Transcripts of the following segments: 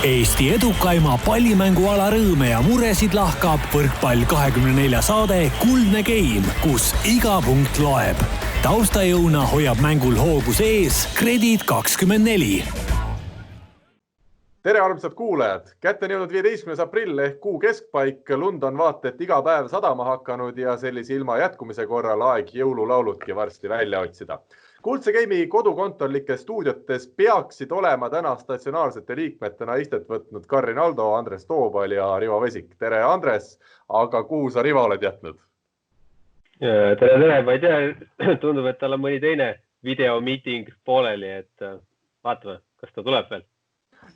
Eesti edukaima pallimänguala rõõme ja muresid lahkab Võrkpall24 saade Kuldne Game, kus iga punkt loeb. Taustajõuna hoiab mängul hoogus ees Kredit24. Tere armsad kuulajad! Kätte on jõudnud 15. aprill ehk kuu keskpaik. Lund on vaata, et iga päev sadama hakanud ja sellise ilma jätkumise korral aeg jõululauludki varsti välja otsida. Kuldse Game'i kodukontorlikes stuudiotes peaksid olema täna statsionaarsete liikmetena istet võtnud Karin Aldo, Andres Toobal ja Rivo Vesik. Tere Andres, aga kuhu sa Rivo oled jätnud? Tere, ma ei tea, tundub, et tal on mõni teine videomeeting pooleli, et vaatame, kas ta tuleb veel.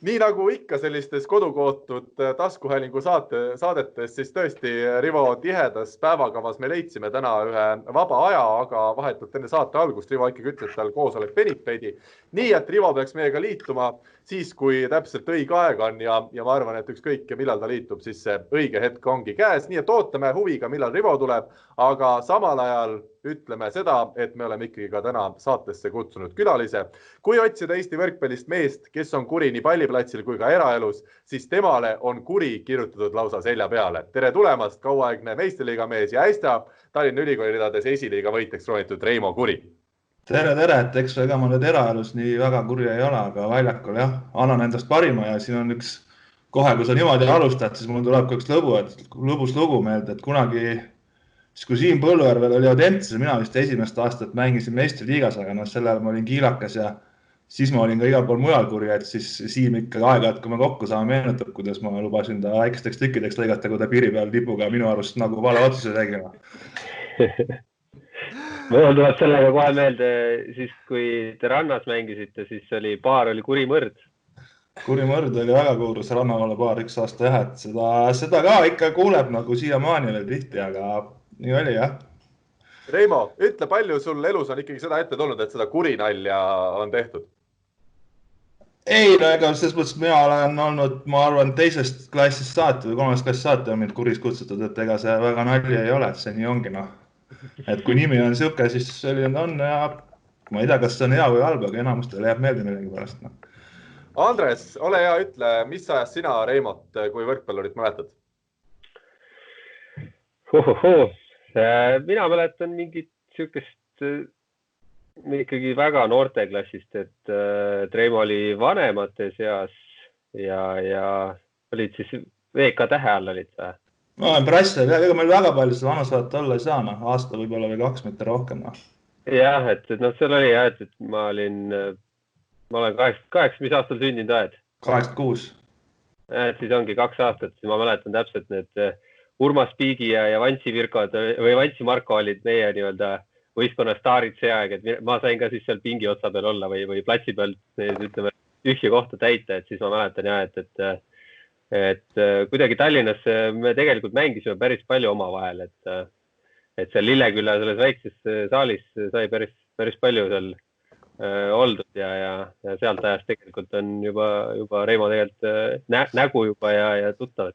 Nii nagu ikka sellistes kodukootud taskuhäälingu saadetes, siis tõesti Rivo tihedas päevakavas me leidsime täna ühe vaba aja, aga vahetult enne saate algust Rivo ikkagi ütles, et tal koosolek venib veidi. Nii, et Rivo peaks meiega liituma siis, kui täpselt õige aeg on ja ma arvan, et ükskõik, millal ta liitub, siis see õige hetk ongi käes. Nii, et ootame huviga, millal Rivo tuleb, aga samal ajal ütleme seda, et me oleme ikkagi ka täna saatesse kutsunud külalise. Kui otsida Eesti võrkpallist meest, kes on kuri nii palliplatsil kui ka eraelus, siis temale on kuri kirjutatud lausa selja peale. Tere tulemast, kauaaegne meistriliiga mees ja äsja Tallinna Ülikooli ridades esiliiga võitjaks roonitud Reimo Kuri. Tere, et eks ega ma nüüd eraelus nii väga kuri ei ole, aga väljakul jah, annan endast parima ja siin on üks kohe, kui sa niimoodi alustad, siis mul tuleb üks lõbus lugu meelde, et kunagi kui Siim Põllujärvel oli Audentses, mina vist esimest aastat mängisin meistriliigas, aga sellel ma olin kiilakas ja siis ma olin ka igal pool mujal kuri, et siis Siim ikka aeg-ajalt, kui me kokku saame meenutab, kuidas ma lubasin ta väikesteks tükkideks lõigata, kui ta piiri peal tipuga minu arust nagu vale otsuse tegema. Mul tuleb sellega kohe meelde, siis kui te rannas mängisite, siis paar oli Kuri Mõrd. Kuri Mõrd oli väga kuulus rannavale paar üks aasta jah, et seda ka ikka kuuleb nagu siiamaani veel tihti, aga nii oli jah. Reimo, ütle, palju sul elus on ikkagi seda ette tulnud, et seda kurinalja on tehtud? Ei, ega selles mõttes mina olen olnud, ma arvan, teisest klassist saati või kolmest klassist saati on mind kuris kutsutud, et ega see väga nalja ei ole, et see nii ongi Et kui nimi on siuke, siis selline on ja ma ei tea, kas see on hea või halb, aga enamustele jääb meelde millegi pärast. Andres, ole hea, ütle, mis ajast sina Reimot kui võrkpallurit mäletad? Mina mäletan mingit siukest ikkagi väga noorteklassist, et Reimo oli vanemate seas ja olid siis VK tähe all olid või? Ma olen prassel, ega meil väga palju seda vanusvaat olla ei saa, aasta võib-olla või 2 mitte rohkem. Jah, et seal oli jah, et ma olen 8, mis aastal sündinud aed? 86. Et siis ongi 2 aastat, siis ma mäletan täpselt need Urmas Piigi ja Vantsi Virkod või Vantsi Marko olid meie nii-öelda võistkonna staarid see aeg, et ma sain ka siis seal pingi otsa peal olla või platsi peal ütleme tühja kohta täita, et siis ma mäletan jah, et kuidagi Tallinnas me tegelikult mängisime päris palju omavahel, et seal Lillekülla selles väikses saalis sai päris palju seal oldud ja sealt ajast tegelikult on juba Reimo tegelikult nägu juba ja tuttav.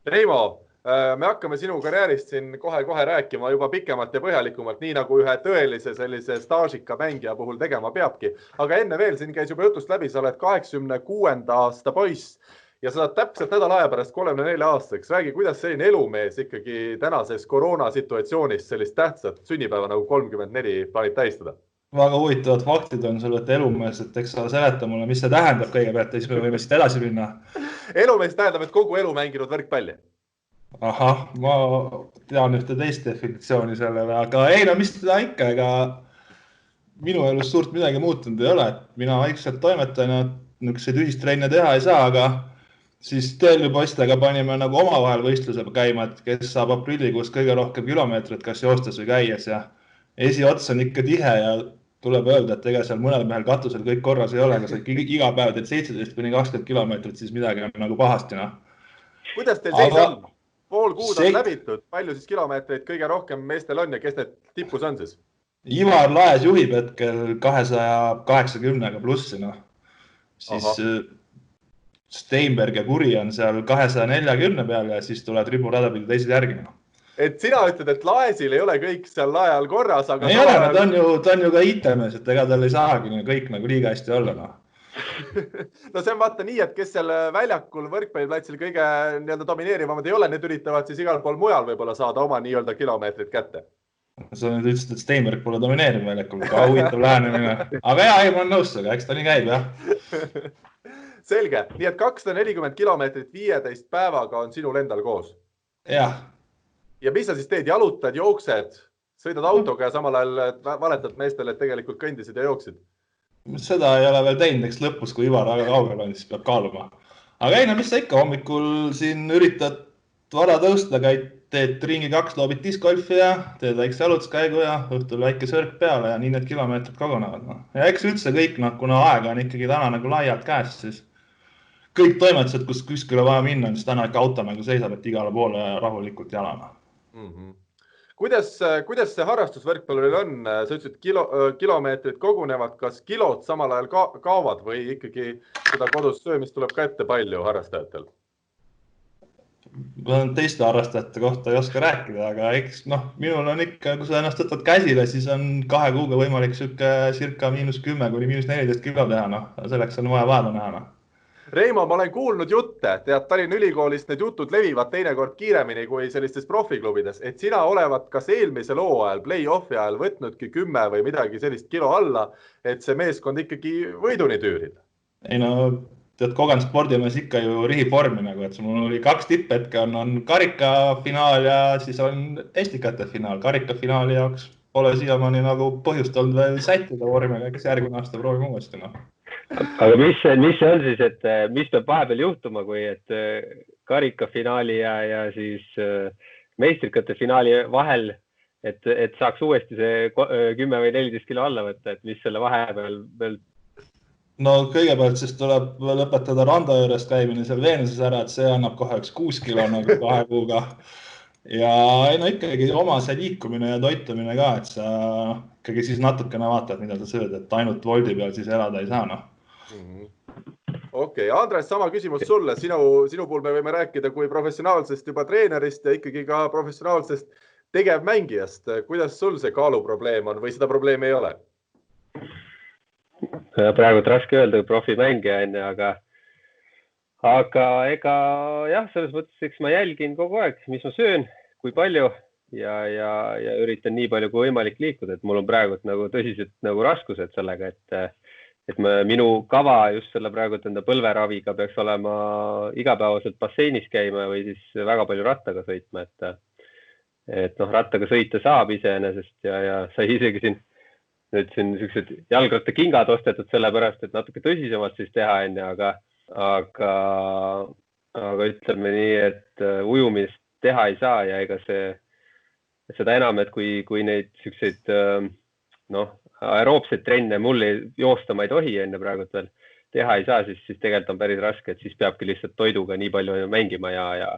Reimo, me hakkame sinu karjäärist siin kohe rääkima juba pikemalt ja põhjalikumalt, nii nagu ühe tõelise sellise staažika mängija puhul tegema peabki. Aga enne veel siin käis juba jutust läbi, sa oled 86. aasta poiss ja sa saad täpselt nädala aja pärast 34 aastaks. Räägi, kuidas selline elumees ikkagi tänases koroona situatsioonis sellist tähtsat sünnipäeva nagu 34 plaanib tähistada? Väga huvitavad faktid on sul, et elumees, et eks sa seleta mulle, mis see tähendab kõigepealt, siis me võime siit edasi minna. Elumees tähendab, et kogu elu mänginud võrkpalli. Ahah, ma tean ühte teist definitsiooni sellele, aga ei, mis seda ikka, ega minu elus suurt midagi muutunud ei ole, et mina vaikselt toimetan ja nükseid ühistrenne teha ei saa, aga siis töölipoistega panime nagu omavahel võistluse käima, et kes saab aprillikuus kõige rohkem kilomeetrit, kas joostes või käies ja esiots on ikka tihe ja tuleb öelda, et ega seal mõnel mehel katusel kõik korras ei ole, aga sa iga päev teed 17-20 kilomeetrit, siis midagi on nagu pahasti. Kuidas teil seis on? Pool kuud on läbitud, palju siis kilomeetreid kõige rohkem meestel on ja kes need tipus on siis? Ivar Laes juhib hetkel 280 plussi, siis Steinberg ja Kuri on seal 240 peal ja siis tulevad Ribu radapidi teised järgima. Et sina ütled, et Laesil ei ole kõik seal lae all korras, aga... Ei ole, ta on ju ka IT-mees, et ega tal ei saagi kõik nagu liiga hästi olla. No see on vaata nii, et kes seal väljakul võrkpalliplatsil kõige nii-öelda domineerivamad ei ole, need üritavad siis igal pool mujal võib-olla saada oma nii-öelda kilomeetrit kätte. Sa nüüd ütlesid, et Steinberg pole domineeriv väljakul, ka huvitav lähenemine. Aga jah, ma olen nõus sellega, eks ta nii käib, jah. Selge, nii et 240 kilomeetrit 15 päevaga on sinul endal koos. Jah. Ja mis sa siis teed? Jalutad, jooksed, sõidad autoga ja samal ajal valetad meestele, et tegelikult kõndisid ja jooksid? Seda ei ole veel teinud, eks lõpus, kui Ivar väga kaugel on, siis peab kaaluma. Aga ei, no mis sa ikka hommikul siin üritad vara tõusta, teed ringi 2 loobid discgolfi ja teed väikse jalutuskäigu ja õhtul väike sörk peale ja nii need kilomeetrid kogunevad. No. Ja eks üldse kõik, kuna aega on ikkagi täna nagu laialt käest, siis kõik toimetused, kus kuskile vaja minna, siis täna ikka auto nagu seisab, et igale poole rahulikult jalana. Kuidas see harrastusvõrkpalluril on? Sa ütlesid, kilomeetrid kogunevad, kas kilod samal ajal kaovad või ikkagi seda kodus söömist tuleb ka ette palju harrastajatel? Ma teiste harrastajate kohta ei oska rääkida, aga eks minul on ikka, kui sa ennast võtad käsile, siis on 2 kuuga võimalik circa -10 kuni -14 kilo teha. Selleks on vaja vaeva näha. Reimo, ma olen kuulnud jutte, tead Tallinna Ülikoolist need jutud levivad teinekord kiiremini kui sellistes profiklubides, et sina olevat kas eelmisel hooajal, play-offi ajal võtnudki 10 või midagi sellist kilo alla, et see meeskond ikkagi võiduni tüürida. Ei tead, kogenud spordimees ikka ju rihiformi nagu, et mul oli 2 tipphetke, on karikafinaal ja siis on estikate finaal. Karikafinaali jaoks pole siiamaani nagu põhjust olnud veel sättida vormiga, kes järgmine aasta proovime uuesti. Aga mis see on siis, et mis peab vahepeal juhtuma, kui et karikafinaali ja siis meistrikate finaali vahel, et saaks uuesti see 10 või 14 kilo alla võtta, et mis selle vahepeal veel? No kõigepealt siis tuleb lõpetada randa juurest käimine seal Veenuses ära, et see annab kohe 6 kilo nagu 2 kuuga. Ja ikkagi oma see liikumine ja toitumine ka, et sa ikkagi siis natukene vaatad, mida sa sööd, et ainult voldi peal siis elada ei saa. Okei, Andres, sama küsimus sulle. Sinu puhul me võime rääkida kui professionaalsest juba treenerist ja ikkagi ka professionaalsest tegevmängijast. Kuidas sul see kaaluprobleem on või seda probleemi ei ole? Praegu raske öelda profimängija enne, aga ega jah, selles mõttes, eks ma jälgin kogu aeg, mis ma söön, kui palju ja üritan nii palju kui võimalik liikuda, et mul on praegu nagu tõsised nagu raskused sellega, et minu kava just selle praegu enda põlveraviga peaks olema igapäevaselt basseinis käima või siis väga palju rattaga sõitma, et rattaga sõita saab iseenesest ja sai isegi siin niisugused jalgrattakingad ostetud sellepärast, et natuke tõsisemalt siis teha enne, aga ütleme nii, et ujumist teha ei saa ja ega seda enam, et kui neid niisuguseid aeroobseid trenne mulle joosta ma ei tohi enne praegu veel teha ei saa, siis tegelikult on päris raske, et siis peabki lihtsalt toiduga nii palju mängima ja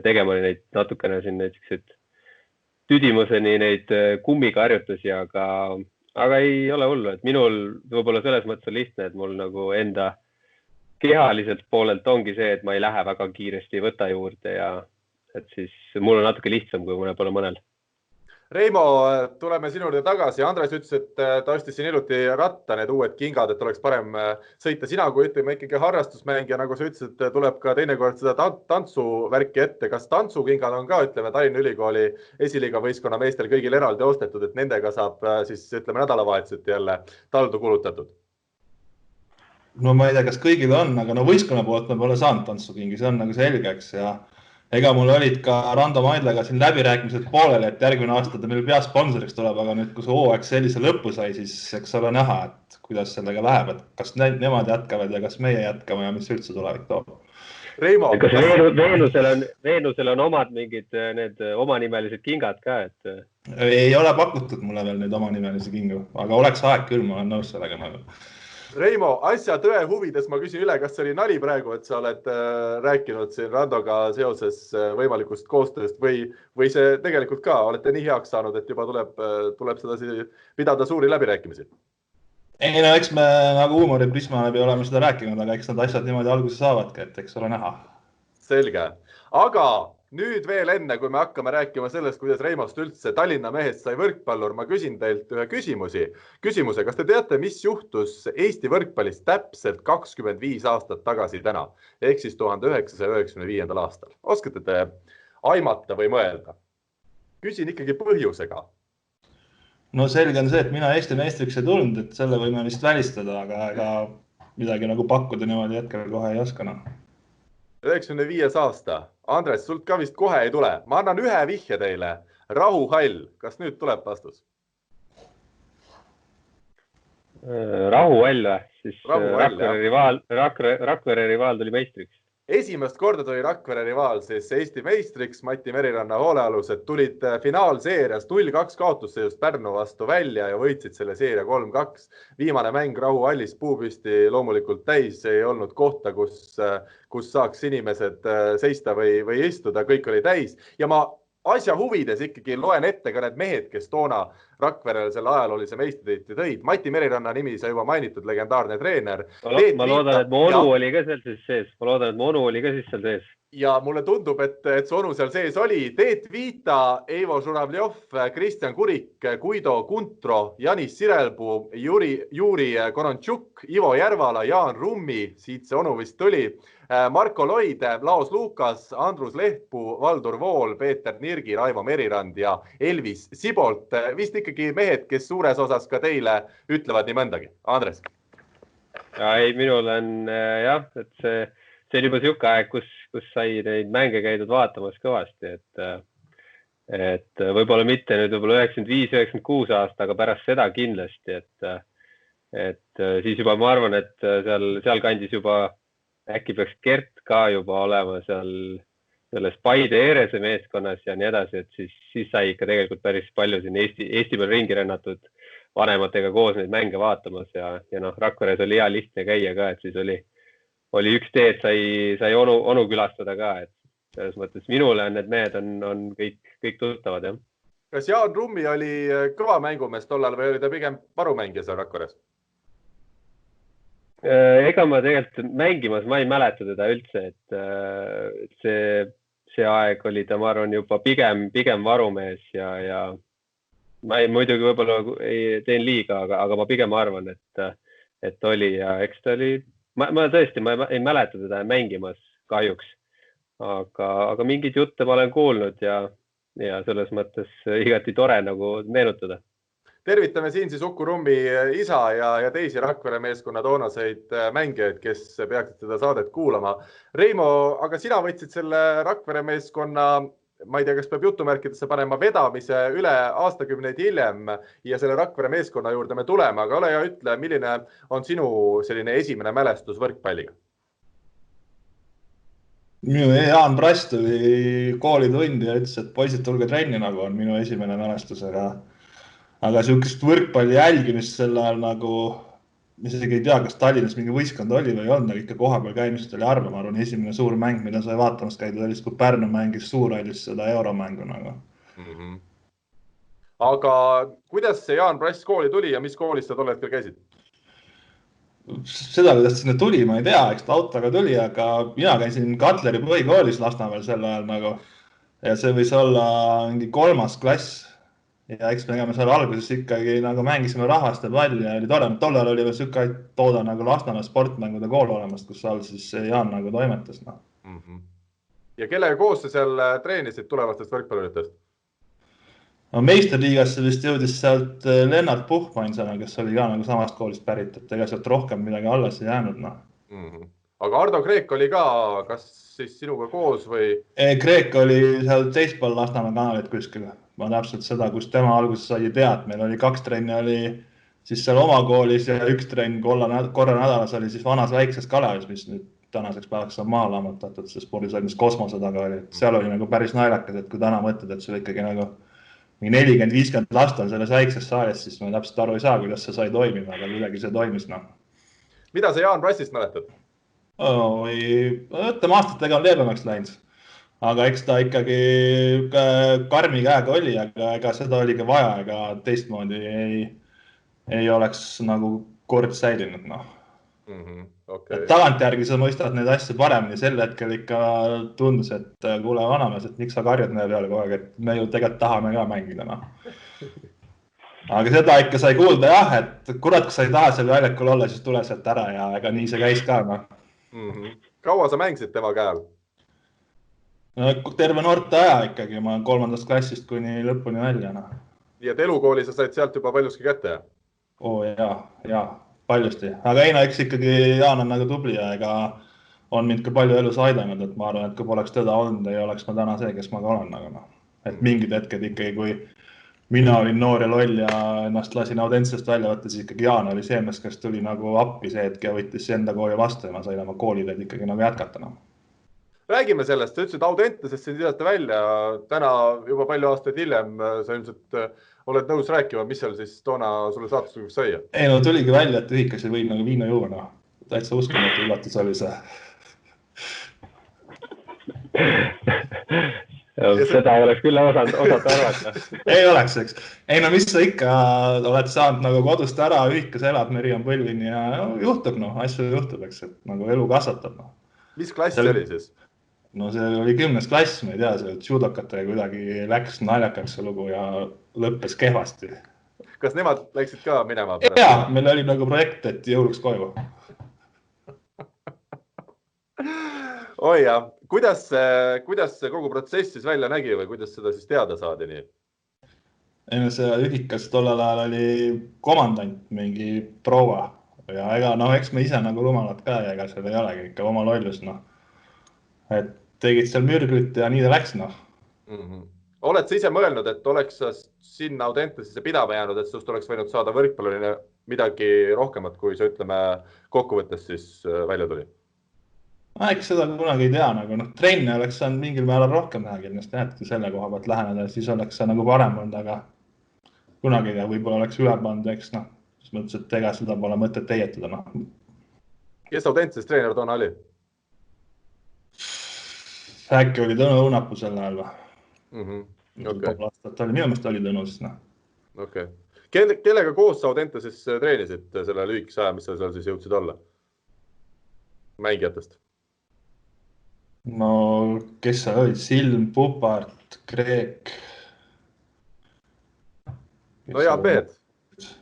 tegema neid natukene siin niisuguseid tüdimuseni neid kummikarjutusi, aga ei ole hullu, et minul võib-olla selles mõttes on lihtne, et mul nagu enda kehaliselt poolelt ongi see, et ma ei lähe väga kiiresti võta juurde ja et siis mul on natuke lihtsam, kui mõnel. Reimo, tuleme sinu juurde tagasi. Andres ütles, et ta ostis siin iluti ratta need uued kingad, et oleks parem sõita. Sina, kui ütleme ikkagi harrastusmängija, nagu sa ütlesid, tuleb ka teinekord seda tantsuvärki ette. Kas tantsukingad on ka, ütleme, Tallinna Ülikooli esiliiga võistkonna meestel kõigil eraldi ostetud, et nendega saab siis, ütleme, nädalavahetuselt jälle taldu kulutatud? No ma ei tea, kas kõigil on, aga võistkonna poolt ma pole saanud tantsukingi, see on nagu selgeks ja ega mul olid ka Rando Maidlaga siin läbirääkimised pooleli, et järgmine aasta ta meil peasponsoriks tuleb, aga nüüd, kui see hooaeg sellise lõppu sai, siis eks ole näha, et kuidas sellega läheb, et kas nemad jätkavad ja kas meie jätkame ja mis üldse tulevik toob. Reimo, kas Veenusel on omad mingid need omanimelised kingad ka? Ei ole pakutud mulle veel neid omanimelisi kingu, aga oleks aeg küll, ma olen nõus sellega nagu. Reimo, asja tõe huvides ma küsin üle, kas see oli nali praegu, et sa oled rääkinud siin Randoga seoses võimalikust koostööst või see tegelikult ka olete nii heaks saanud, et juba tuleb seda pidada suuri läbirääkimisi? Ei, no eks me nagu huumoriprisma läbi oleme seda rääkinud, aga eks need asjad niimoodi alguse saavadki, et eks ole näha. Selge. Aga nüüd veel enne, kui me hakkame rääkima sellest, kuidas Reimost üldse Tallinna mehest sai võrkpallur, ma küsin teilt ühe küsimuse. Kas te teate, mis juhtus Eesti võrkpallis täpselt 25 aastat tagasi täna, ehk siis 1995. aastal? Oskate te aimata või mõelda? Küsin ikkagi põhjusega. No selge on see, et mina Eesti meistriks ei tulnud, et selle võime vist välistada, aga midagi nagu pakkuda niimoodi hetkel kohe ei oska. 95 aasta. Andres, sult ka vist kohe ei tule. Ma annan ühe vihje teile. Rahuhall. Kas nüüd tuleb vastus? Rahuhall või? Siis Rakvere rivaal tuli meistriks. Esimest korda tuli Rakvere rivaal siis Eesti meistriks. Mati Meriranna hoolealused tulid finaalseerias 0-2 kaotusseisust Pärnu vastu välja ja võitsid selle seeria 3-2. Viimane mäng Rahuhallis puupüsti loomulikult täis, ei olnud kohta, kus saaks inimesed seista või istuda, kõik oli täis. Ja ma asja huvides ikkagi loen ette ka need mehed, kes toona Rakverel selle ajaloolise meistritiitli tõid. Mati Meriranna nimi sai juba mainitud, legendaarne treener. Ma loodan, et mu onu oli ka seal sees. Ja mulle tundub, et see onu seal sees oli. Teet Viita, Eivo Žuravljov, Kristjan Kurik, Guido Kuntro, Janis Sirelpuu, Juri Konontšuk, Ivo Järvala, Jaan Rummi, siit see onu vist tuli, Marko Loide, Laos Lukas, Andrus Lehtpuu, Valdur Vool, Peeter Nirgi, Raivo Merirand ja Elvis Sibolt. Vist ikkagi mehed, kes suures osas ka teile ütlevad nii mõndagi. Andres? Ei, minul on jah, et see on juba siuke aeg, kus sai neid mänge käidud vaatamas kõvasti, et võib-olla mitte nüüd võib-olla 95-96 aasta, aga pärast seda kindlasti, et siis juba ma arvan, et seal kandis juba äkki peaks Gert ka juba olema selles Paide Eerese meeskonnas ja nii edasi, et siis sai ikka tegelikult päris palju siin Eesti peal ringi rennatud vanematega koos neid mänge vaatamas ja Rakveres oli hea lihtne käia ka, et siis oli üks teed, sai onu külastada ka, et selles mõttes minule on need mehed on kõik tuttavad, jah. Kas Jaan Rummi oli kõva mängumees tollal või oli ta pigem varumängija seal Rakveres? Ega ma tegelikult mängimas, ma ei mäleta teda üldse, et see aeg oli ta, ma arvan, juba pigem varumees ja ma muidugi võib-olla teen liiga, aga ma pigem arvan, et oli ja eks ta oli, ma tõesti, ma ei mäleta teda mängimas kahjuks, aga mingid jutte ma olen kuulnud ja selles mõttes igati tore nagu meenutada. Tervitame siin siis Uku Rummi isa ja teisi Rakvere meeskonna toonaseid mängijaid, kes peaksid seda saadet kuulama. Reimo, aga sina võtsid selle Rakvere meeskonna, ma ei tea, kas peab jutumärkidesse panema, vedamise üle aastakümneid hiljem ja selle Rakvere meeskonna juurde me tuleme, aga ole ja ütle, milline on sinu selline esimene mälestus võrkpalliga? Minu Jaan Prass tuli koolitundi ja ütles, et poisid tulge trenni nagu on minu esimene mälestus, aga sihukest võrkpalli jälgimist selle ajal nagu, mis isegi ei tea, kas Tallinnas mingi võistkond oli või ei olnud, aga ikka kohapeal käimisest oli harva, ma arvan, esimene suur mäng, mida sai vaatamast käidud, oli kui Pärnu mängis Suurhallis seda euromängu nagu. Aga kuidas see Jaan Prass kooli tuli ja mis koolis sa tol hetkel käisid? Seda, kuidas sinna tuli, ma ei tea, eks ta autoga tuli, aga mina käisin Katleri põhikoolis Lasnamäel sel ajal nagu ja see võis olla mingi 3. klass. Ja eks me seal alguses ikkagi nagu mängisime rahvaste palli ja oli tore. Tollal oli veel sükke tooda nagu Lasnamäe sportmängude kool olemas, kus seal siis Jaan nagu toimetas. Ja kellega koos sa seal treenisid tulevastest võrkpalluritest? No meisterliigasse vist jõudis sealt Lennart Puhmainsana, kes oli ka nagu samast koolist pärit, et ega sealt rohkem midagi alles ei jäänud. Aga Ardo Kreek oli ka, kas siis sinuga koos või? Kreek oli seal teispool Lasnamäe kanalit kuskil. Ma täpselt seda, kus tema alguses sai tead. Meil oli 2 trenni oli siis seal oma koolis ja 1 trenn korra nädalas oli siis vanas väikses Kalevis, mis nüüd tänaseks päevaks on maal ammutatud, see spordisal, mis kosmose taga oli. Seal oli nagu päris naljakas, et kui täna mõtled, et sul ikkagi nagu 40-50 last on selles väikses saalis, siis ma täpselt aru ei saa, kuidas see sai toimima, aga kuidagi see toimis. Mida sa Jaan Prassist mäletad? Ütleme aastatega on leebemaks läinud. Aga eks ta ikkagi karmi käega oli, aga ega seda oli ka vaja, ega teistmoodi ei oleks nagu kord säilinud. Okay. Tagantjärgi sa mõistad neid asju paremini, sel hetkel ikka tundus, et kuule vanamees, et miks sa karjad meie peale kogu aeg, et me ju tegelikult tahame ka mängida. No. Aga seda ikka sai kuulda jah, et kurat, kui sa ei taha seal väljakul olla, siis tule sealt ära ja ega nii see käis ka. No. Kaua sa mängisid tema käel? No, terve noorte aja ikkagi, ma 3. klassist kuni lõpuni välja. No. Ja elukooli sa said sealt juba paljuski kätte? Jaa, paljusti. Aga ei, no eks ikkagi Jaan on nagu tubli ja ega on mind ka palju elus aidanud, et ma arvan, et kui poleks teda olnud, ei oleks ma täna see, kes ma ka olen. Aga no. Et mingid hetked ikkagi, kui mina olin noor ja loll ja ennast lasin Audentsest välja võtta, siis ikkagi Jaan oli see mees, kes tuli nagu appi see hetk ja võttis enda kooli vastu ja ma sain oma koolideed ikkagi nagu jätkata. No. Räägime sellest, sa ütlesid Audentesest sind isate välja, täna juba palju aastaid hiljem sa ilmselt oled nõus rääkima, mis seal siis toona sulle saatuslikuks sai? Ei, no tuligi välja, et ühikasi võib nagu viina juua, no. Täitsa uskumatu üllatus oli see. Seda ei oleks küll osata arvata. Ei oleks, eks. Ei, no mis sa ikka oled saanud nagu kodust ära, ühikas elab, meri on põlvini ja no, juhtub, no, asju juhtub, eks, et nagu elu kasvatab. No. Mis klass see oli siis? No see oli 10. klass, ma ei tea, see judokatega kuidagi läks naljakaks see lugu ja lõppes kehvasti. Kas nemad läksid ka minema? Jaa, meil oli nagu projekt, et jõuluks koju. Oi jah, kuidas see kogu protsess siis välja nägi või kuidas seda siis teada saadi nii? Ei, no see ühikas tollel ajal oli komandant mingi proua ja ega no eks me ise nagu rumalad ka ja ega seal ei olegi ikka oma lollus, noh. Et tegid seal mürglit ja nii ta läks, noh. Oled sa ise mõelnud, et oleks sa sinna Audentesesse pidama jäänud, et sust oleks võinud saada võrkpalluline midagi rohkemat, kui sa ütleme kokkuvõttes siis välja tuli? Eks seda kunagi ei tea, nagu noh, trenne oleks saanud mingil määral rohkem teha, kindlasti näedki selle koha pealt läheneda, siis oleks see nagu parem olnud, aga kunagi ei tea, võib-olla oleks üle pannud, eks noh, siis mõttes, et ega seda pole mõtet teietada, noh. Kes Audenteses treener toona oli? Äkki oli Tõnu Õunapuu selle ajal või? Okay. Minu meelest oli Tõnu siis, noh. Okay. Kellega koos sa Audenteses treenisid selle lühikese aja, mis sa seal siis jõudsid olla? Mängijatest? No, kes seal oli? Silm, Pupart, Kreek. No Jaan Peet.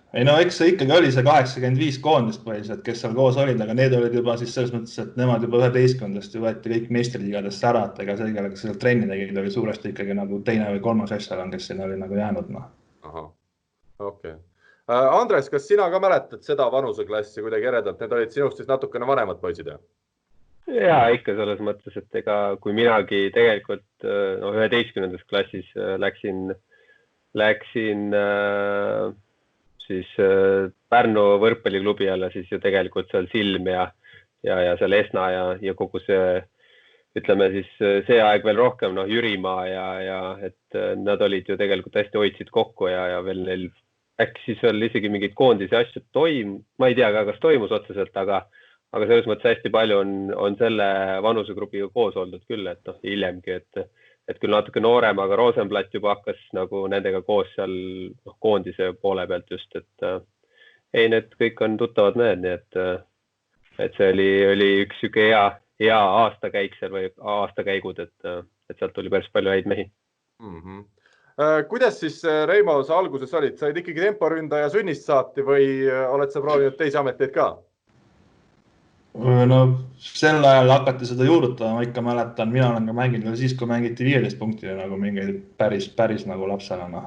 Ei no eks see ikkagi oli see 85 koondist põhiliselt, kes seal koos olid, aga need olid juba siis selles mõttes, et nemad juba 11-ndast ju võeti kõik meistriliigadest ära, et ega see, kellega seal trenni tegid, oli suuresti ikkagi nagu 2. või 3. asjalan, kes sinna oli nagu jäänud. No. Aha, okei. Andres, kas sina ka mäletad seda vanuseklassi kuidagi eredalt? Need olid sinust siis natukene vanemad poisid, jah? Jaa, ikka selles mõttes, et ega kui minagi tegelikult 11. klassis läksin siis Pärnu võrkpalliklubi alla, siis ju tegelikult seal Silm ja seal Esna ja kogu see, ütleme siis see aeg veel rohkem, Jürimaa ja et nad olid ju tegelikult hästi hoidsid kokku ja veel neil äkki siis veel isegi mingid koondisi asju ma ei tea ka, kas toimus otseselt, aga selles mõttes hästi palju on selle vanusegrupiga koos oldud küll, et hiljemgi, et küll natuke noorem, aga Rosenblatt juba hakkas nagu nendega koos seal koondise poole pealt just, et ei, need kõik on tuttavad mehed, nii et see oli üks süke hea aastakäik seal või aastakäigud, et sealt tuli päris palju häid mehi. Kuidas siis, Reimo, sa alguses olid? Sa olid ikkagi temporündaja sünnist saati või oled sa proovinud teisi ameteid ka? No sel ajal hakati seda juurutama, ma ikka mäletan, mina olen ka mänginud siis, kui mängiti 15 punktile nagu mingeid päris nagu lapsena.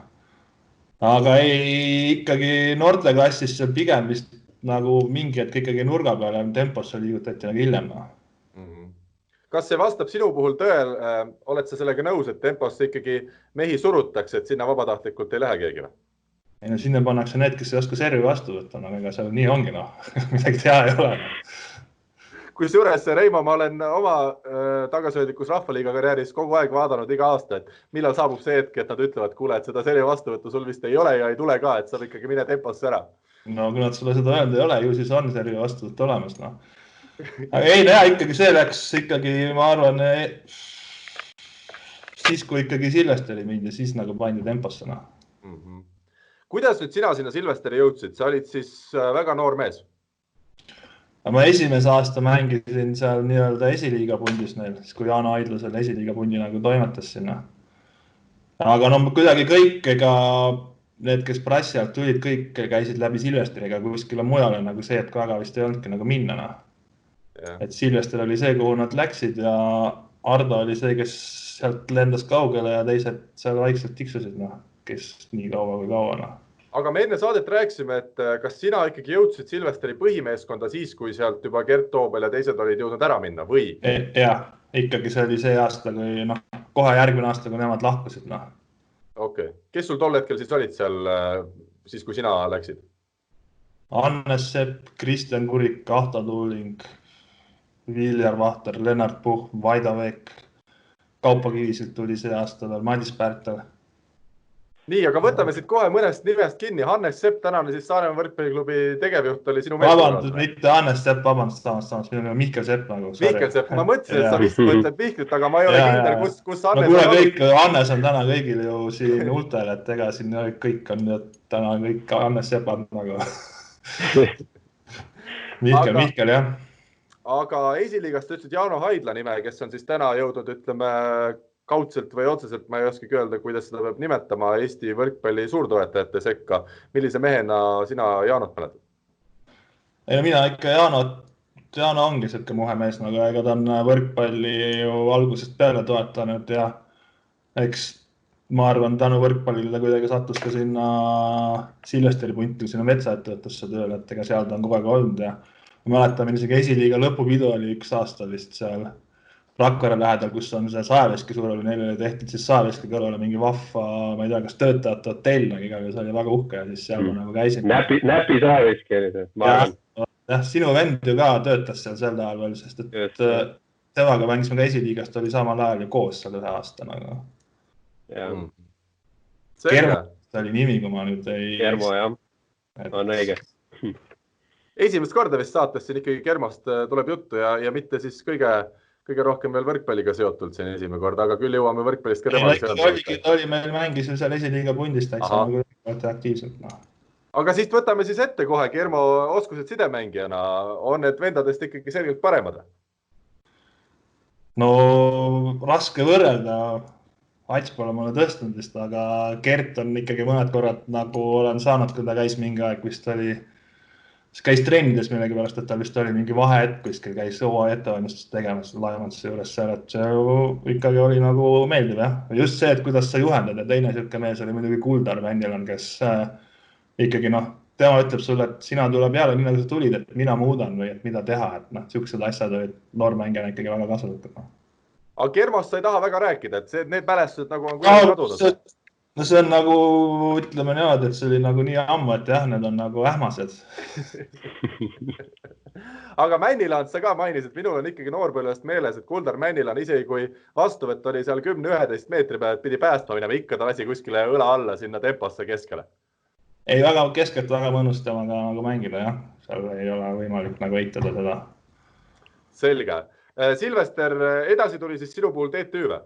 Aga ikkagi noorteklassis see pigem vist nagu mingi hetk ikkagi nurga peale temposse liigutati nagu hiljem. Kas see vastab sinu puhul tõel? Oled sa sellega nõus, et temposse ikkagi mehi surutakse, et sinna vabatahtlikult ei lähe keegi või? Ei, no sinna pannakse need, kes ei oska servi vastu võtta, aga seal nii ongi, midagi teha ei ole. Kusjuures, Reimo, ma olen oma tagasihoidlikus Rahvaliiga karjääris kogu aeg vaadanud iga aasta, et millal saabub see hetk, et nad ütlevad, kuule, et seda servi vastuvõttu sul vist ei ole ja ei tule ka, et saab ikkagi mine temposse ära. No kui nad sulle seda öelda ei ole, ju siis on servi vastuvõtt olemas. No. Ei, ikkagi see läks ikkagi, ma arvan, siis kui ikkagi Silvesteri mindi, siis nagu pandi temposse. No. Kuidas nüüd sina sinna Silvesteri jõudsid? Sa olid siis väga noor mees? ma esimese aasta mängisin seal nii-öelda esiliiga pundis neil, siis kui Jaano Aidla selle esiliiga pundi nagu toimetas sinna. Aga no kuidagi kõik, ega need, kes prassi alt tulid, kõik käisid läbi Silvestriga kuskile mujale nagu see, et väga vist ei olnudki nagu minna. No. Et Silvester oli see, kuhu nad läksid ja Ardo oli see, kes sealt lendas kaugele ja teised seal vaikselt tiksusid, no, kes nii kaua kui kaua. No. Aga me enne saadet rääkisime, et kas sina ikkagi jõudsid Silvesteri põhimeeskonda siis, kui sealt juba Gert Toobel ja teised olid jõudnud ära minna või? Jah, ikkagi see oli see aasta, kui kohe järgmine aasta, kui nemad lahkusid. No. Okei. Kes sul tol hetkel siis olid seal, siis kui sina läksid? Hannes Sepp, Kristjan Kurik, Ahto Tuuling, Viljar Vahter, Lennart Puh, Vaida Veek, Kaupo Kivisilt tuli see aasta veel, Madis Pärtel. Nii, aga võtame siit kohe mõnest nimest kinni. Hannes Sepp, tänane siis Saaremaa võrkpalliklubi tegevjuht oli sinu Vabandust, mitte Hannes Sepp, vabandust, samas. Minu Mihkel Sepp nagu. Mihkel Sepp, ma mõtlesin, et sa vist mõtled Mihklit, aga ma ei ole kindel, kus Hannes on. Kõik, Hannes on täna kõigil ju siin ultel, et ega siin kõik on täna kõik Hannes Seppad nagu. Mihkel, jah. Aga esiliigast ütlesid Jaano Haidla nime, kes on siis täna jõudnud, ütleme, kaudselt või otseselt, ma ei oskagi öelda, kuidas seda peab nimetama Eesti võrkpalli suurtoetajate sekka. Millise mehena sina Jaanot mäletad? Mina ikka Jaano ongi selline muhemees, aga ega ta on võrkpalli ju algusest peale toetanud ja eks ma arvan, tänu võrkpallile kuidagi sattus ka sinna Silvesteri punti, sinna metsaettevõtusse tööle, et ega seal ta on kogu aeg olnud ja ma mäletan, isegi esiliiga lõpupidu oli üks aasta vist seal Rakvere lähedal, kus on see Saeveski suur oli, neil oli tehtud siis Saeveski kõrvale mingi vahva, ma ei tea, kas töötajate hotell, aga see oli väga uhke ja siis seal ma nagu käisin. Näpi Saeveski oli see, ma arvan. Jah, sinu vend ju ka töötas seal sel ajal veel, sest et temaga mängisime ka esiliigast, oli samal ajal ju koos seal ühe aasta. Nagu. Kermo oli nimi, kui ma nüüd ei... Kermo, jah. On õige. Esimest korda vist saates siin ikkagi Kermost tuleb juttu ja mitte siis kõige rohkem veel võrkpalliga seotult siin esimene kord, aga küll jõuame võrkpallist ka tema. Oli meil mängisin seal esiliiga pundist, täitsa aktiivselt. No. Aga siis võtame siis ette kohe Kermo oskused sidemängijana. On need vendadest ikkagi selgelt paremad? No raske võrrelda. Ats pole mulle tõstnud vist, aga Gert on ikkagi mõned korrad nagu olen saanud, kui ta käis mingi aeg vist oli käis trennides millegi pärast, et tal vist oli mingi vahehetk, kuskil käis hooaja ettevalmistust tegemas Laimantuse juures seal, et see ikkagi oli nagu meeldiv, jah. Just see, et kuidas sa juhendad ja teine selline mees oli muidugi Kuldar Vändilan, kes ikkagi tema ütleb sulle, et sina tuleb jälle nii nagu sa tulid, et mina muudan või et mida teha, et sellised asjad olid noormängijana ikkagi väga kasulikud. Aga Kermost sa ei taha väga rääkida, et need mälestused nagu on kadunud? No see on nagu, ütleme niimoodi, et see oli nagu nii ammu, et jah, need on nagu ähmased. Aga Männiland sa ka mainisid, minul on ikkagi noorpõlvest meeles, et Kuldar Männiland isegi kui vastuvõtt oli seal 10-11 meetri peal, et pidi päästma minema, ikka ta lasi kuskile õla alla sinna temposse keskele. Ei, väga keskelt väga mõnus temaga nagu mängida, jah. Seal ei ole võimalik nagu eitada seda. Selge. Silvester, edasi tuli siis sinu puhul TTÜ või?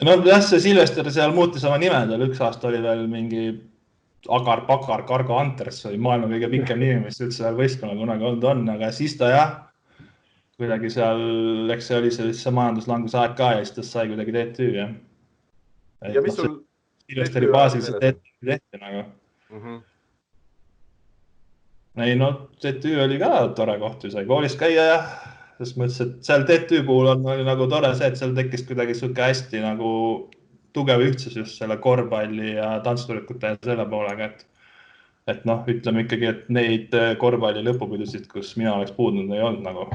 No jah, see Silvester seal muutis oma nime, tal üks aasta oli veel mingi Agar Pakar Kargo Anters, oli maailma kõige pikem nimi, mis üldse veel võistkonna kunagi olnud on, aga siis ta jah, kuidagi seal, eks see oli see majanduslanguse aeg ka ja siis ta sai kuidagi TTÜ, jah. Ja mis sul Silvesteri baasil see TTÜ tehti nagu. Ei, no TTÜ oli ka tore koht, sai koolis käia ja sest mõttes, et seal TTÜ puhul oli nagu tore see, et seal tekkis kuidagi suke hästi nagu tugev ühtsus just selle korvpalli ja tantsuturikute ja selle poolega, et ütleme ikkagi, et neid korvpalli lõpupidusid, kus mina oleks puudnud, ei olnud nagu.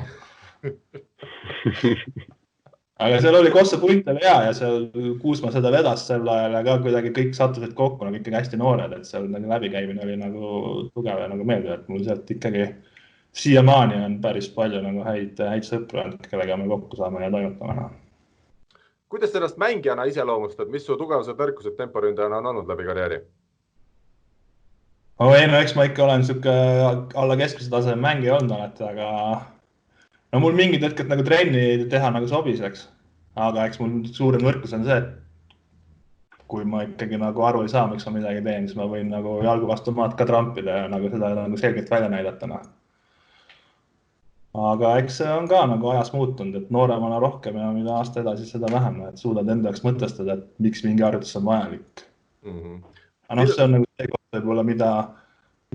Aga seal oli Kossa punt oli hea ja seal Kuusma seda vedas sel ajal ja ka kuidagi kõik sattusid kokku nagu ikkagi hästi noored, et seal läbikäimine oli nagu tugev ja nagu meeldiv, et mul sealt ikkagi siiamaani on päris palju nagu häid sõpru, kellega me kokku saame ja toimetame. Kuidas sellest mängijana iseloomustad, mis su tugevused nõrkused temporündajana on olnud läbi karjääri? Eks ma ikka olen siuke alla keskmise taseme mängija olnud alati, aga mul mingid hetked nagu trenni teha nagu sobiseks, aga eks mul suurem nõrkus on see, et kui ma ikkagi nagu aru ei saa, miks ma midagi teen, siis ma võin nagu jalgu vastu maad ka trampida ja nagu seda nagu selgelt välja näidata. aga eks see on ka nagu ajas muutunud, et nooremana rohkem ja mida aasta edasi seda vähem, et suudad enda jaoks mõtestada, et miks mingi harjutus on vajalik. Aga see on nagu see koht võib-olla,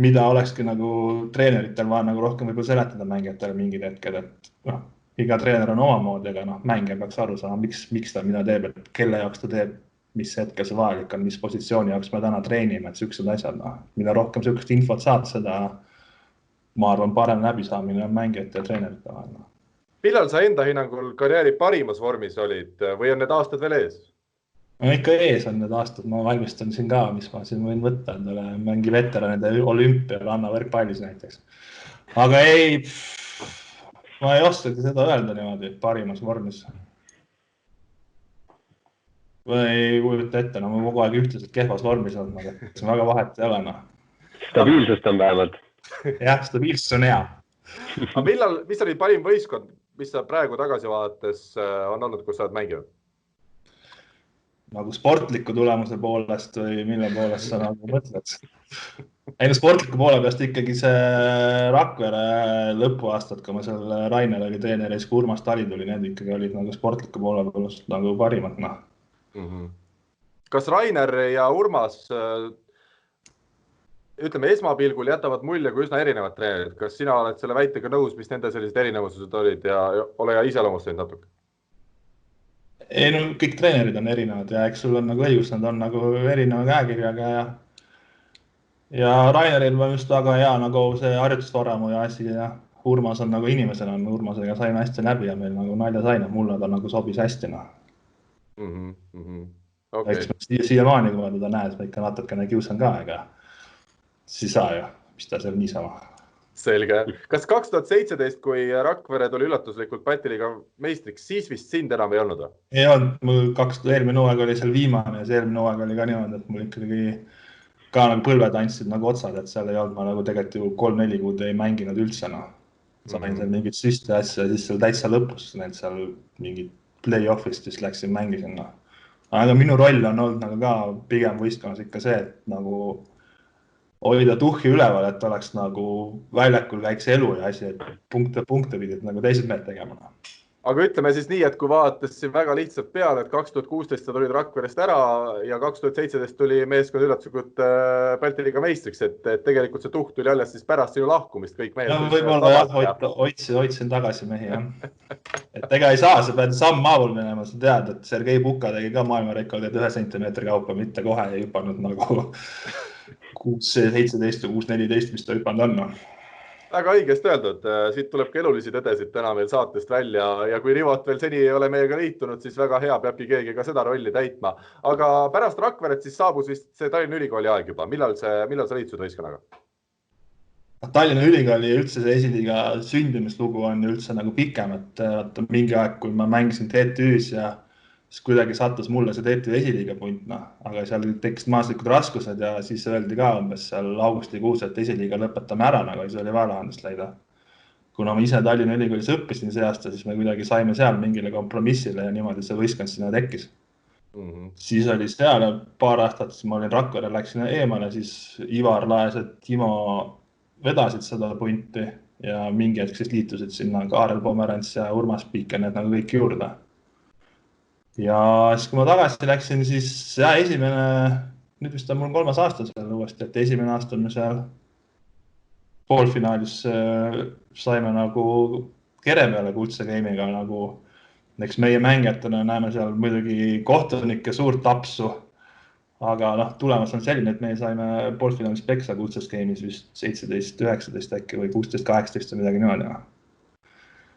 mida olekski nagu treeneritel vaja nagu rohkem võib-olla seletada mängijatele mingid hetked, et iga treener on omamoodi, aga mängija peaks aru saama, miks ta mida teeb, et kelle jaoks ta teeb, mis hetkel see vajalik on, mis positsiooni jaoks me täna treenime, et siuksed asjad, mida rohkem siukest infot saad, seda ma arvan, parem läbisaamine on mängijate ja treenerite vahel. Millal sa enda hinnangul karjääri parimas vormis olid või on need aastad veel ees? Ikka ees on need aastad, ma valmistan siin ka, mis ma siin võin võtta endale mängi veteranide olümpial Anna võrkpallis näiteks. Aga ma ei oskagi seda öelda niimoodi parimas vormis. Või ei kujuta ette, ma kogu aeg ühtlaselt kehvas vormis on, aga see väga vahet ei ole. Stabiilsust on vähemalt. Jah, stabiilsus on hea. Aga mis oli parim võistkond, mis sa praegu tagasi vaadates on olnud, kus sa oled mänginud? Nagu sportliku tulemuse poolest või mille poolest sa nagu mõtled? Sportliku poole peast ikkagi see Rakvere lõpuaastad, kui ma seal Rainer oli treener ja siis Urmas Tali tuli, need ikkagi olid nagu sportliku poole poolest nagu parimad. Kas Rainer ja Urmas ütleme, esmapilgul jätavad mulje kui üsna erinevad treenerid. Kas sina oled selle väitega nõus, mis nende sellised erinevused olid ja ole ja iseloomustanud natuke? Ei, kõik treenerid on erinevad ja eks sul on nagu õigus, nad on nagu erineva käekirjaga ja Raineril on just väga hea nagu see harjutusvaramu ja asi ja Urmas on nagu inimesena, Urmasega saime hästi läbi ja meil nagu nalja sain, mulle ta nagu sobis hästi. Okay. Eks siiamaani, kui ma teda näes, ma ikka natukene kiusan ka, ega siis saa ju, mis ta seal niisama. Selge. Kas 2017, kui Rakvere tuli üllatuslikult Baltiliiga meistriks, siis vist sind enam ei olnud? Ei olnud, mul eelmine hooaeg oli seal viimane ja see eelmine hooaeg oli ka niimoodi, et mul ikkagi ka nagu põlved andsid nagu otsad, et seal ei olnud, ma nagu tegelikult ju 3-4 kuud ei mänginud üldse. Sain seal mingit süsti asja ja siis seal täitsa lõpus, need seal mingid play-offist just läksin mängisin. Aga minu roll on olnud nagu ka pigem võistkonnas ikka see, et nagu hoida tuhhi üleval, et oleks nagu väljakul käiks elu ja asi, et punkte pidid nagu teised mehed tegema. Aga ütleme siis nii, et kui vaadates siin väga lihtsalt peale, et 2016 tulid Rakverest ära ja 2017 tuli meeskond üllatuslikult Baltiliiga meistriks, et tegelikult see tuhk tuli alles siis pärast sinu lahkumist kõik mehed. No võib-olla jah, hoidsin tagasi mehi, jah. Et ega ei saa, sa pead samm maavul minema, sa tead, et Sergei Puka tegi ka maailmarekordid 1 sentimeetri kaupa, mitte kohe ei hüpanud nagu 6-17 või 6-14, mis ta hüpanud on. Väga õigesti öeldud. Siit tuleb ka elulisi tõdesid täna meil saatest välja ja kui Rivot veel seni ei ole meiega liitunud, siis väga hea peabki keegi ka seda rolli täitma. Aga pärast Rakveret siis saabus vist see Tallinna Ülikooli aeg juba. Millal sa liitusud võistkonnaga? Tallinna Ülikooli üldse see esiliiga sündimislugu on üldse nagu pikem, et mingi aeg, kui ma mängisin TTÜs ja siis kuidagi sattus mulle see TTÜ esiliiga punt, aga seal tekkisid maaslikud raskused ja siis öeldi ka umbes seal augustikuus, et esiliiga lõpetame ära, aga siis oli vaja lahendust leida. Kuna ma ise Tallinna Ülikoolis õppisin see aasta, siis me kuidagi saime seal mingile kompromissile ja niimoodi see võistkond sinna tekkis. Siis oli seal paar aastat, siis ma olin Rakvere, läksin eemale, siis Ivar Laes ja Timo vedasid seda punti ja mingi hetk siis liitusid sinna Kaarel Pomerants ja Urmas Piike, need nagu kõik juurde. Ja siis kui ma tagasi läksin, siis nüüd vist on mul 3. aasta seal uuesti, et esimene aasta me seal poolfinaalis saime nagu kere peale kuldse game'iga nagu, eks meie mängijatena näeme seal muidugi kohtunike suurt tapsu, aga tulemus on selline, et me saime poolfinaalis peksa kuldses game'is vist 17-19 äkki või 16-18 või midagi niimoodi.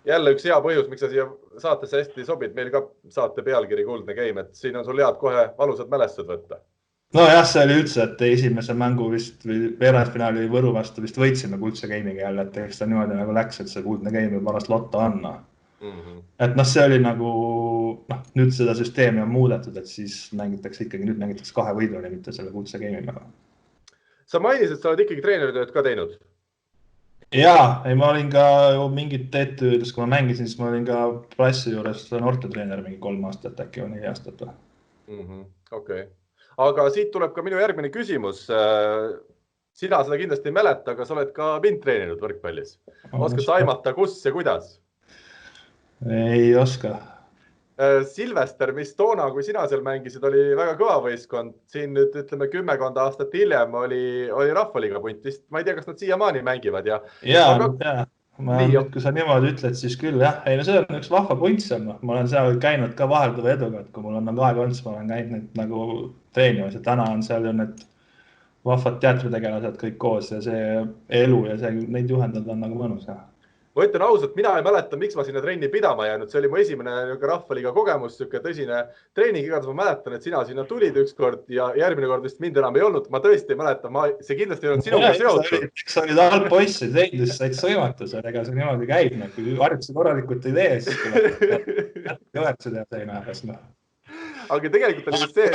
Jälle üks hea põhjus, miks sa siia saatesse hästi sobid, meil ka saate pealkiri Kuldne game, et siin on sul head kohe valusad mälestused võtta. No jah, see oli üldse, et esimese mängu vist või veerandfinaali Võru vastu vist võitsime kuldse game'iga jälle, et eks ta niimoodi nagu läks, et see kuldne game paras lotto anna. Et see oli nagu, nüüd seda süsteemi on muudetud, et siis mängitakse ikkagi, nüüd mängitakse 2 võiduni, mitte selle kuldse game'iga. Sa mainisid, et sa oled ikkagi treeneritööd ka teinud? Jaa, ma olin ka mingid TTÜ-des, kui ma mängisin, siis ma olin ka Plassi juures noortetreener mingi 3 aastat äkki või 4 aastat. Okei. Aga siit tuleb ka minu järgmine küsimus. sina seda kindlasti ei mäleta, aga sa oled ka mind treeninud võrkpallis. Oskad sa aimata, kus ja kuidas? Ei oska. Silvester, mis toona, kui sina seal mängisid, oli väga kõva võistkond. Siin nüüd ütleme 10 aastat hiljem oli Rahvaliiga punt vist. Ma ei tea, kas nad siiamaani mängivad. Kui sa niimoodi ütled, siis küll jah. Ei, no see on üks vahva punt seal. Ma olen seal käinud ka vahelduva eduga, et kui mul on aega olnud, siis ma olen käinud neid nagu treenimas ja täna on seal ju need vahvad teatritegelased kõik koos ja see elu ja see neid juhendada on nagu mõnus. Ma ütlen ausalt, mina ei mäleta, miks ma sinna trenni pidama jäänud. See oli mu esimene Rahvaliiga kogemus, tõsine treening. Igatahes ma mäletan, et sina sinna tulid üks kord ja järgmine kord vist mind enam ei olnud. Ma tõesti ei mäleta, see kindlasti ei olnud sinuga seotud. Sa olid algpoissi teinud, siis said sõimatus, ega see niimoodi käib. Kui harjutuse korralikult ei tee, siis tuleb kõvertsed ja teine ähes. Aga tegelikult oli see...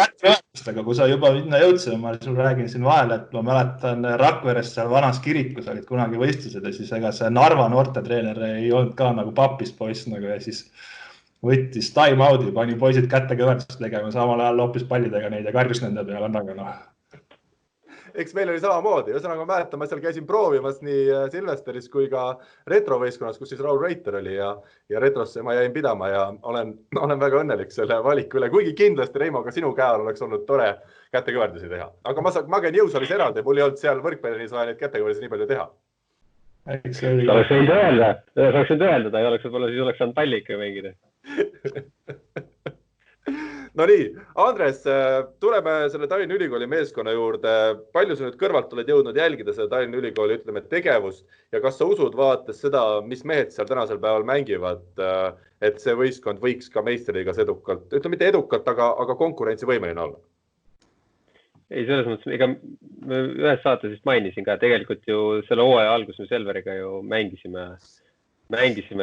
Aga kui sa juba minna jõudsid, ma räägin siin vahel, et ma mäletan Rakverest seal vanas kirikus olid kunagi võistlused ja siis ega see Narva noortetreener ei olnud ka nagu papis poiss ja siis võttis time out'i, pani poisid kätte kõvertsust tegema, samal ajal loopis pallidega neid ja karjus nende peale, aga Eks meil oli samamoodi. Ühesõnaga ma mäletan, ma seal käisin proovimas nii Silvesteris kui ka retrovõistkonnas, kus siis Raul Reiter oli ja retrosse ma jäin pidama ja olen väga õnnelik selle valiku üle. Kuigi kindlasti, Reimo, ka sinu käel oleks olnud tore kätekõverdusi teha. Aga ma käin jõusalis eraldi, mul ei olnud seal võrkpallis vaja neid kätekõverdusi nii palju teha. Sa oleks võinud öelda, ta ei oleks võib-olla, siis oleks saanud palli ikka mängida. No nii, Andres, tuleme selle Tallinna Ülikooli meeskonna juurde. Palju sa nüüd kõrvalt oled jõudnud jälgida seda Tallinna Ülikooli tegevust ja kas sa usud vaates seda, mis mehed seal tänasel päeval mängivad, et see võistkond võiks ka meistriliigas edukalt, ütleme mitte edukalt, aga konkurentsivõimeline olla? Ei, selles mõttes, ega ühes saates vist mainisin ka, tegelikult ju selle hooaja algus me Selveriga ju mängisime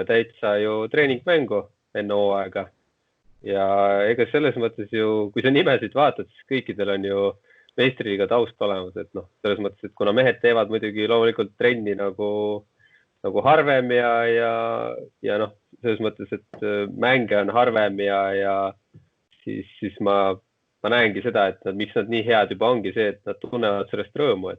täitsa ju treeningmängu enne hooaega. Ja ega selles mõttes ju, kui sa nimesid vaatad, siis kõikidel on ju meistriliiga taust olemas, et selles mõttes, et kuna mehed teevad muidugi loomulikult trenni nagu harvem ja selles mõttes, et mänge on harvem ja siis ma näengi seda, et miks nad nii head juba ongi see, et nad tunnevad sellest rõõmu,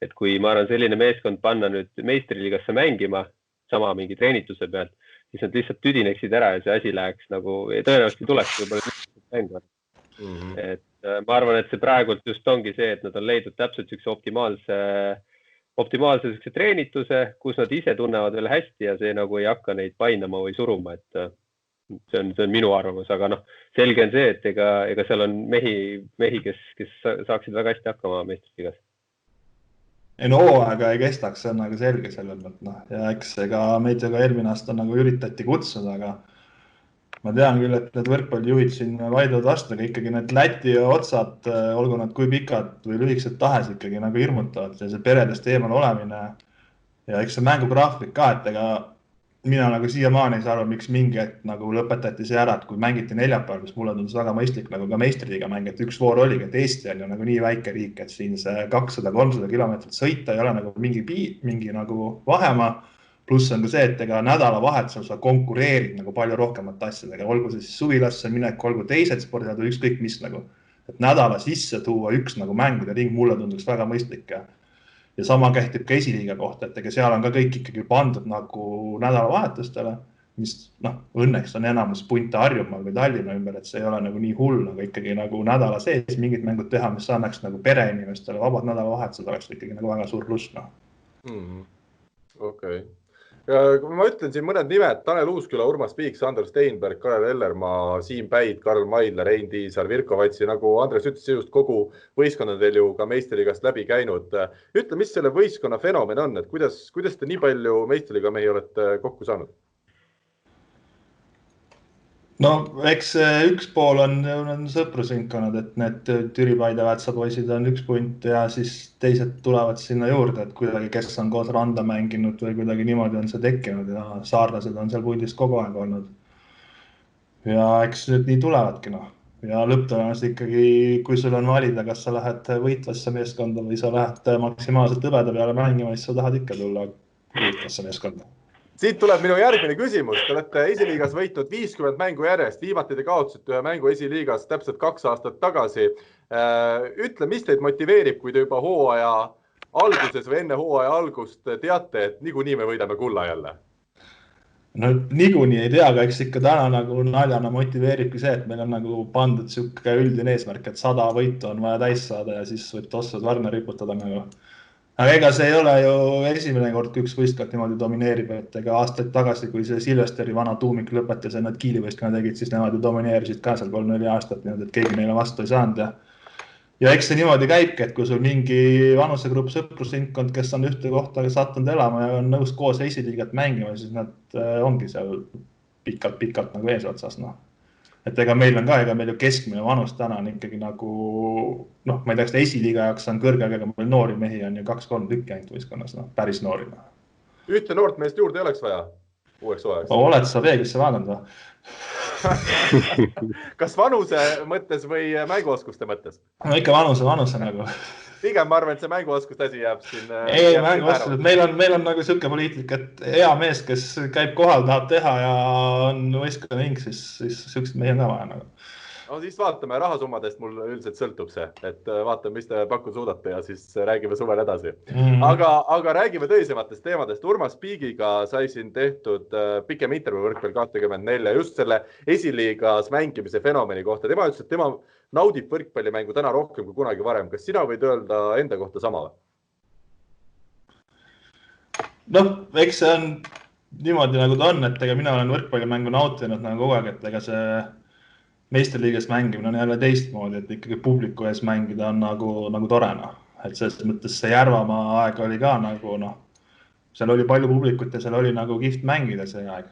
et kui ma arvan selline meeskond panna nüüd meistriliigasse mängima sama mingi treenituse pealt, siis nad lihtsalt tüdineksid ära ja see asi läheks nagu, tõenäoliselt tuleks võib-olla mängu. Et ma arvan, et see praegult just ongi see, et nad on leidnud täpselt üks optimaalse treenituse, kus nad ise tunnevad veel hästi ja see nagu ei hakka neid painama või suruma, et see on minu arvamus, aga selge on see, et ega seal on mehi, kes saaksid väga hästi hakkama meistriliigas. No hooaega ei kestaks, see on nagu selge selles mõttes. Ja eks ega meid ju ka eelmine aasta nagu üritati kutsuda, aga ma tean küll, et need võrkpallijuhid siin vaidlevad vastu, aga ikkagi need Läti otsad, olgu nad kui pikad või lühikesed tahes ikkagi nagu hirmutavad ja see peredest eemal olemine ja eks see mängugraafik ka, et ega mina nagu siiamaani ei saa aru, miks mingi hetk nagu lõpetati see ära, et kui mängiti neljapäeval, mis mulle tundus väga mõistlik nagu ka meistriliiga mäng, et üks voor oligi, et Eesti on ju nagu nii väike riik, et siin see 200-300 kilomeetrit sõita ei ole nagu mingi nagu vahemaa, pluss on ka see, et ega nädalavahetusel sa konkureerid nagu palju rohkemat asjadega, olgu see siis suvilasse minek, olgu teised spordid või ükskõik mis nagu, et nädala sisse tuua üks nagu mängude ring mulle tunduks väga mõistlik ja sama kehtib ka esiliiga kohta, et ega seal on ka kõik ikkagi pandud nagu nädalavahetustele, mis õnneks on enamus punte Harjumaal või Tallinna ümber, et see ei ole nagu nii hull, aga ikkagi nagu nädala sees mingid mängud teha, mis annaks nagu pereinimestele vabad nädalavahetused, oleks ikkagi nagu väga suur pluss. Okei. Ma ütlen siin mõned nimed, Tanel Uusküla, Urmas Piik, Sander Steinberg, Karel Ellermaa, Siim Päid, Karl Maidla, Rein Tiisar, Virko Vatsi, nagu Andres ütles, just kogu võistkonna teil ju ka meistriliigast läbi käinud. Ütle, mis selle võistkonna fenomen on, et kuidas te nii palju meistriliiga mehi olete kokku saanud? No eks üks pool on sõprusringkonnad, et need Türi Paide Vätsa poisid on üks punt ja siis teised tulevad sinna juurde, et kuidagi kes on koos randa mänginud või kuidagi niimoodi on see tekkinud ja saarlased on seal puidist kogu aeg olnud. Ja eks nüüd nii tulevadki. Ja lõpptulemus ikkagi, kui sul on valida, kas sa lähed võitvasse meeskonda või sa lähed maksimaalselt õbeda peale mängima, siis sa tahad ikka tulla võitvasse meeskonda. Siit tuleb minu järgmine küsimus. Te olete esiliigas võitnud 50 mängu järjest. Viimati te kaotasite ühe mängu esiliigas täpselt 2 aastat tagasi. Ütle, mis teid motiveerib, kui te juba hooaja alguses või enne hooaja algust teate, et niikuinii me võidame kulla jälle? No niikuinii ei tea, aga eks ikka täna nagu naljana motiveeribki see, et meil on nagu pandud siuke üldine eesmärk, et 100 võitu on vaja täis saada ja siis võib tossud varna riputada nagu. Aga ega see ei ole ju esimene kord, kui üks võistkond niimoodi domineerib, et ega aastaid tagasi, kui see Silvesteri vana tuumik lõpetas ja nad kiilivõistkonna tegid, siis nemad ju domineerisid ka seal 3-4 aastat, nii et keegi neile vastu ei saanud ja eks see niimoodi käibki, et kui sul mingi vanusegrupp sõprusringkond, kes on ühte kohta sattunud elama ja on nõus koos esiliigat mängima, siis nad ongi seal pikalt nagu eesotsas. No. Et ega meil on ka, ega meil ju keskmine vanus täna on ikkagi nagu, noh, ma ei tea, kas esiliiga jaoks on kõrge, aga meil noori mehi on ju 2-3 tükki ainult võistkonnas, no, päris noori. No. Ühte noort meest juurde oleks vaja uueks hooajaks? Oled sa veeglisse vaadanud või? Kas vanuse mõttes või mänguoskuste mõttes? No ikka vanuse nagu. Pigem ma arvan, et see mänguoskuste asi jääb siin. Ei, mänguoskused. Meil on nagu siuke poliitik, et hea mees, kes käib kohal, tahab teha ja on võistkonna hing, siis siuksed mehi on ka vaja nagu. No siis vaatame rahasummadest, mul üldiselt sõltub see, et vaatame, mis te pakkuda suudate ja siis räägime suvel edasi. Aga räägime tõsisematest teemadest. Urmas Piigiga sai siin tehtud pikem intervjuu Võrkpall 24 just selle esiliigas mängimise fenomeni kohta. Tema ütles, et tema naudib võrkpallimängu täna rohkem kui kunagi varem. Kas sina võid öelda enda kohta sama või? Noh, eks see on niimoodi nagu ta on, et ega mina olen võrkpallimängu nautinud nagu kogu aeg, et ega see meisterliigas mängimine on jälle teistmoodi, et ikkagi publiku ees mängida on nagu torena. Et selles mõttes see Järvamaa aeg oli ka nagu, noh, seal oli palju publikut ja seal oli nagu kihvt mängida see aeg.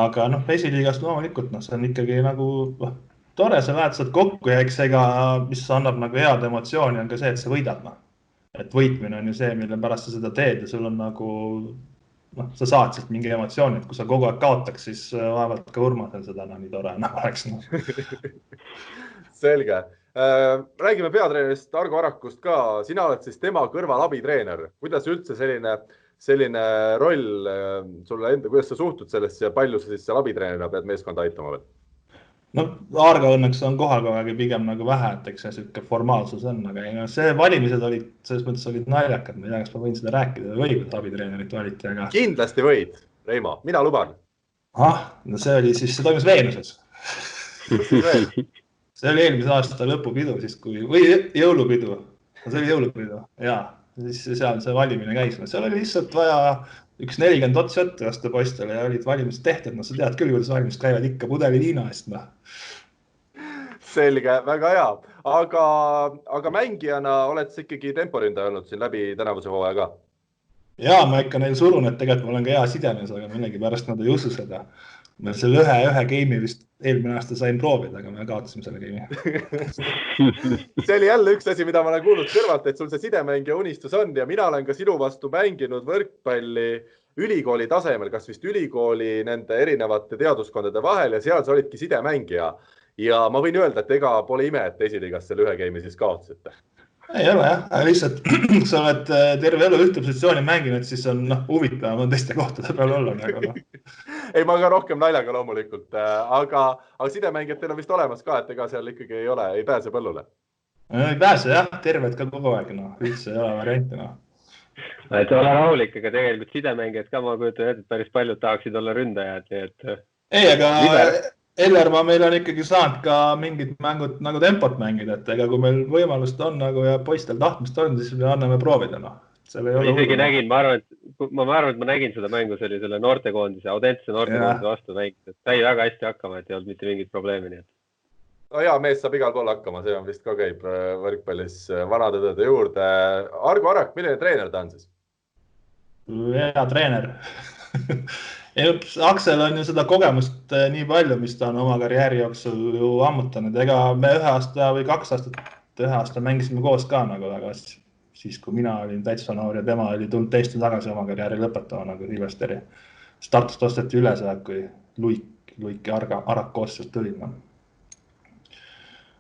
Aga noh, esiliigast loomulikult, noh, see on ikkagi nagu tore, sa lähed saad kokku ja eks ega, mis annab nagu head emotsiooni, on ka see, et sa võidad. No. Et võitmine on ju see, mille pärast sa seda teed ja sul on nagu, noh, sa saad sealt mingi emotsiooni, et kui sa kogu aeg kaotaks, siis vaevalt ka Urmasel seda nii tore oleks. Selge. Räägime peatreenerist Argo Arakust ka. Sina oled siis tema kõrval abitreener. Kuidas üldse selline roll sulle enda, kuidas sa suhtud sellesse ja palju sa siis seal abitreenerina pead meeskonda aitama veel? No Argo õnneks on kohal kogu aeg pigem nagu vähe, et eks see siuke formaalsus on, aga see valimised olid, selles mõttes olid naljakad, ma ei tea, kas ma võin seda rääkida või kuidas abitreenerit valiti, aga... Kindlasti võid, Reimo, mina luban. No see oli siis, see toimus Veenuses. See oli eelmise aasta lõpupidu siis, või jõulupidu, see oli jõulupidu, jaa, siis seal see valimine käis, seal oli lihtsalt vaja üks 40 otsi õtte vastu poistele ja olid valimised tehtud, no sa tead küll, kuidas valimised käivad ikka pudeli viina eest. No. Selge, väga hea. Aga mängijana oled sa ikkagi temporünda olnud siin läbi tänavuse hooaja ka? Jaa, ma ikka neil surun, et tegelikult ma olen ka hea sidemes, aga millegi pärast nad ei usu seda. Ma selle ühe game'i vist eelmine aasta sain proovida, aga me kaotasime selle game'i. See oli jälle üks asi, mida ma olen kuulnud kõrvalt, et sul see sidemängija unistus on ja mina olen ka sinu vastu mänginud võrkpalli ülikooli tasemel, kas vist ülikooli nende erinevate teaduskondade vahel ja seal sa olidki sidemängija. Ja ma võin öelda, et ega pole ime, et esiliigas selle ühe game'i siis kaotasite. Ei ole jah, lihtsalt kui sa oled terve elu ühte positsiooni mänginud, siis on huvitavam on teiste kohtade peal olla. Ei, ma ka rohkem naljaga loomulikult, aga sidemängijatel on vist olemas ka, et ega seal ikkagi ei pääse põllule. Ei pääse jah, terved ka kogu aeg, üldse ei ole varianti. Et ole rahulik, aga tegelikult sidemängijad ka ma kujutan, et päris paljud tahaksid olla ründajad. Ei, aga Ellermaa meil on ikkagi saanud ka mingid mängud nagu tempot mängida, et ega kui meil võimalust on ja poistel tahtmist on, siis me anname proovida. Isegi nägin, ma arvan, et ma nägin seda mängu, see oli selle noortekoondise, Audentse noortekoondise vastu mängida. Sai väga hästi hakkama, et ei olnud mitte mingit probleemi. No hea mees saab igal pool hakkama, see on vist ka käib võrkpallis vanadõdede juurde. Argo Arak, milline treener ta on siis? Hea treener. Aksel on ju seda kogemust nii palju, mis ta on oma karjääri jooksul ju ammutanud. Ega me 1 aasta või 2 aastat, 1 aasta mängisime koos ka nagu väga siis, kui mina olin täitsa noor ja tema oli tulnud teiste tagasi oma karjääri lõpetama nagu Silvesteri. Tartust osteti üle seal, kui Luik ja Arak koostöös tulid.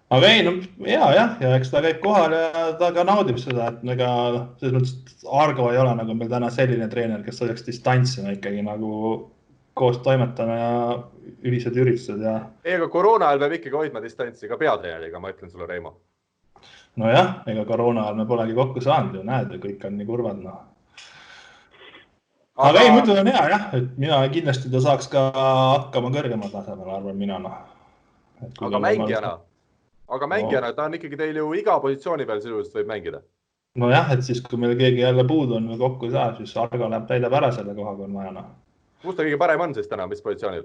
Aga ei, hea jah, ja eks ta käib kohal ja ta ka naudib seda, et ega selles mõttes Argo ei ole nagu meil täna selline treener, kes oleks distantsina ikkagi nagu koos toimetame ja ühised üritused. Ja... Ei, aga koroona ajal peab ikkagi hoidma distantsi ka peatreeneriga, ma ütlen sulle, Reimo. Nojah, ega koroona ajal me polegi kokku saanud ju, näed, kõik on nii kurvad, noh. Aga ei, muidu on hea, jah, et mina kindlasti ta saaks ka hakkama kõrgema tasemel, arvan mina, noh. Aga mängijana, ta on ikkagi teil ju iga positsiooni peal sisuliselt võib mängida. Nojah, et siis, kui meil keegi jälle puudu on või kokku ei saa, siis Argo läheb täidab ära selle koha, kui on vaja, noh. Kus ta kõige parem on siis täna, mis positsioonil?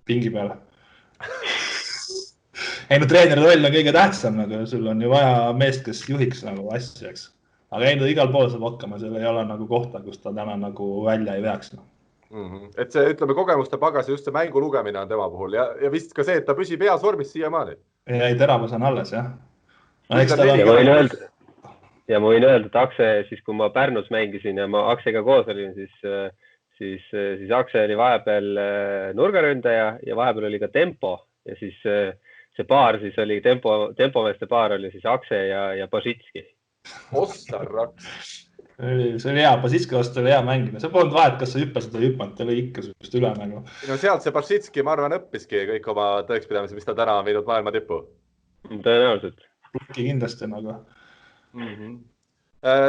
Pingi peale. Ei, no treeneri roll on kõige tähtsam, aga sul on ju vaja meest, kes juhiks nagu asju, eks. Aga ei, no igal pool saab hakkama, seal ei ole nagu kohta, kus ta täna nagu välja ei veaks. No. Et see, ütleme, kogemuste pagas just see mängu lugemine on tema puhul ja vist ka see, et ta püsib heas vormis siiamaani. Ei, teravus on alles, jah. No, ja ma võin öelda, et Akse, siis kui ma Pärnus mängisin ja ma Aksega koos olin, siis Akse oli vahepeal nurgaründaja ja vahepeal oli ka tempo ja siis see paar siis oli tempomeeste paar oli siis Akse ja Pasitski. Ossar raks. See oli hea, Pasitski vastu oli hea mängida. See polnud vahet, kas sa hüppasid või hüppanud, ta oli ikka sellist ülemängu. No sealt see Pasitski, ma arvan, õppiski kõik oma tõekspidamisi, mis ta täna on viinud maailma tippu. Tõenäoliselt. Kindlasti nagu.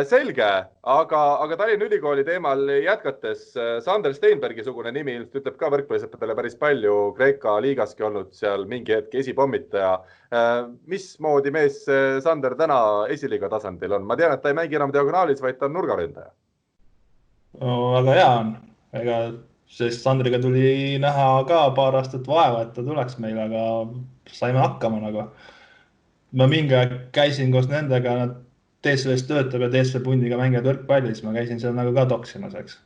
Selge, aga Tallinna Ülikooli teemal jätkates Sander Steinbergi sugune nimi ütleb ka võrkpallisõpradele päris palju, Kreeka liigaski olnud seal mingi hetk esipommitaja. Mismoodi mees Sander täna esiliiga tasandil on? Ma tean, et ta ei mängi enam diagonaalis, vaid ta on nurgaründaja. No, väga hea on. Ega sest Sandriga tuli näha ka paar aastat vaeva, et ta tuleks meil, aga saime hakkama nagu. Ma mingi aeg käisin koos nendega, nad TSV-s töötab ja TSV pundiga mängivad võrkpalli, siis ma käisin seal nagu ka toksimas, eks.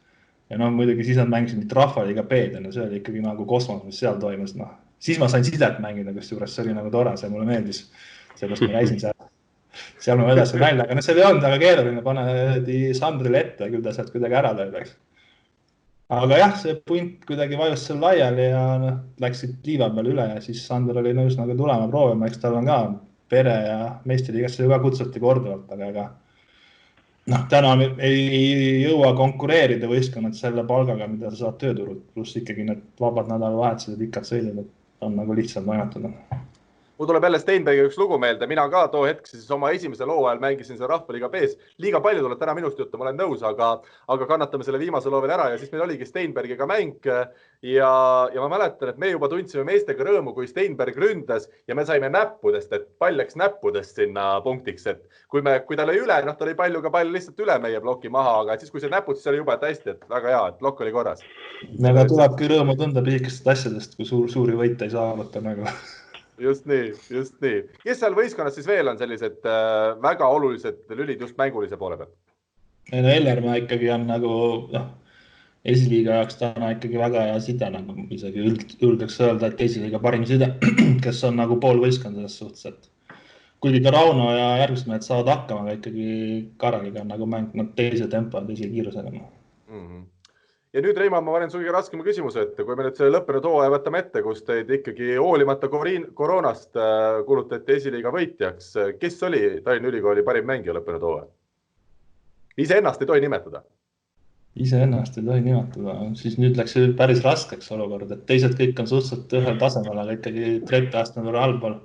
Ja no muidugi siis nad mängisid Rahvaliiga B-d, no see oli ikkagi nagu kosmos, mis seal toimus. No. Siis ma sain sidet mängida, kus juures see oli nagu tore, see mulle meeldis. Sellest ma käisin seal. Seal ma vedasin välja, aga see ei olnud väga keeruline, panedi Sandrile ette, küll ta sealt kuidagi ära löödaks. Aga jah, see punt kuidagi vajus seal laiali ja läksid liiva peal üle ja siis Sander oli nõus nagu tulema proovima, eks tal on ka pere ja meistriliigasse ju ka kutsuti korduvalt, aga täna ei jõua konkureerida võistkonnad selle palgaga, mida sa saad tööturult, pluss ikkagi need vabad nädalavahetused ja pikad sõidud, on nagu lihtsalt toimetada. Mul tuleb jälle Steinbergi üks lugu meelde. Mina ka too hetk siis oma esimesel hooajal mängisin seal Rahvaliiga B-s. Liiga palju tuleb täna minust juttu, ma olen nõus, aga kannatame selle viimase loo veel ära ja siis meil oligi Steinbergiga mäng ja ma mäletan, et me juba tundsime meestega rõõmu, kui Steinberg ründas ja me saime näppudest, et pall läks näppudest sinna punktiks, et kui ta lõi üle, ta lõi paljuga pall lihtsalt üle meie ploki maha, aga siis kui see näpud, siis oli juba hästi, et väga hea, et plokk oli korras. Aga tulebki rõõmu tunda pisikestest asjadest, kui suuri võite ei saa võtta nagu. Just nii. Kes seal võistkonnas siis veel on sellised väga olulised lülid just mängulise poole peal? Ellermaa ikkagi on nagu esiliiga jaoks täna ikkagi väga hea side, nagu isegi julgeks öelda, et esiliiga parim side, kes on nagu pool võistkondades suhteliselt. Kuigi ka Rauno ja järgmised mehed saavad hakkama, aga ikkagi Kareliga on nagu mäng teise tempo ja teise kiirusega. Ja nüüd, Reimann, ma panen sugi raskema küsimuse ette, kui me nüüd selle lõppenud hooaja võtame ette, kus teid ikkagi hoolimata koroonast kuulutati esiliiga võitjaks. Kes oli Tallinna Ülikooli parim mängija lõppenud hooaja? Iseennast ei tohi nimetada. Iseennast ei tohi nimetada. Siis nüüd läks päris raskeks olukord, et teised kõik on suhteliselt ühel tasemel, aga ikkagi trepiastmed oli allpool.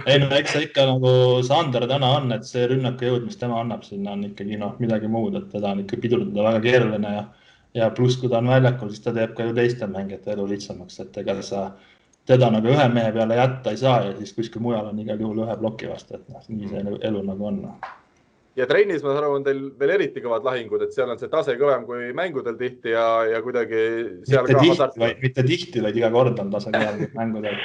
Ei, no eks ikka nagu Sander täna on, et see rünnaku jõud, mis tema annab, sinna on ikkagi midagi muud, et teda on ikka pidurdada väga keeruline ja pluss, kui ta on väljakul, siis ta teeb ka ju teiste mängijate elu lihtsamaks, et ega sa teda nagu ühe mehe peale jätta ei saa ja siis kuskil mujal on igal juhul ühe ploki vastu, et nii see elu nagu on. Ja trennis, ma saan aru, on teil veel eriti kõvad lahingud, et seal on see tase kõvem kui mängudel tihti ja kuidagi seal mitte tihti, vaid iga kord on tase kõvem kui mängudel.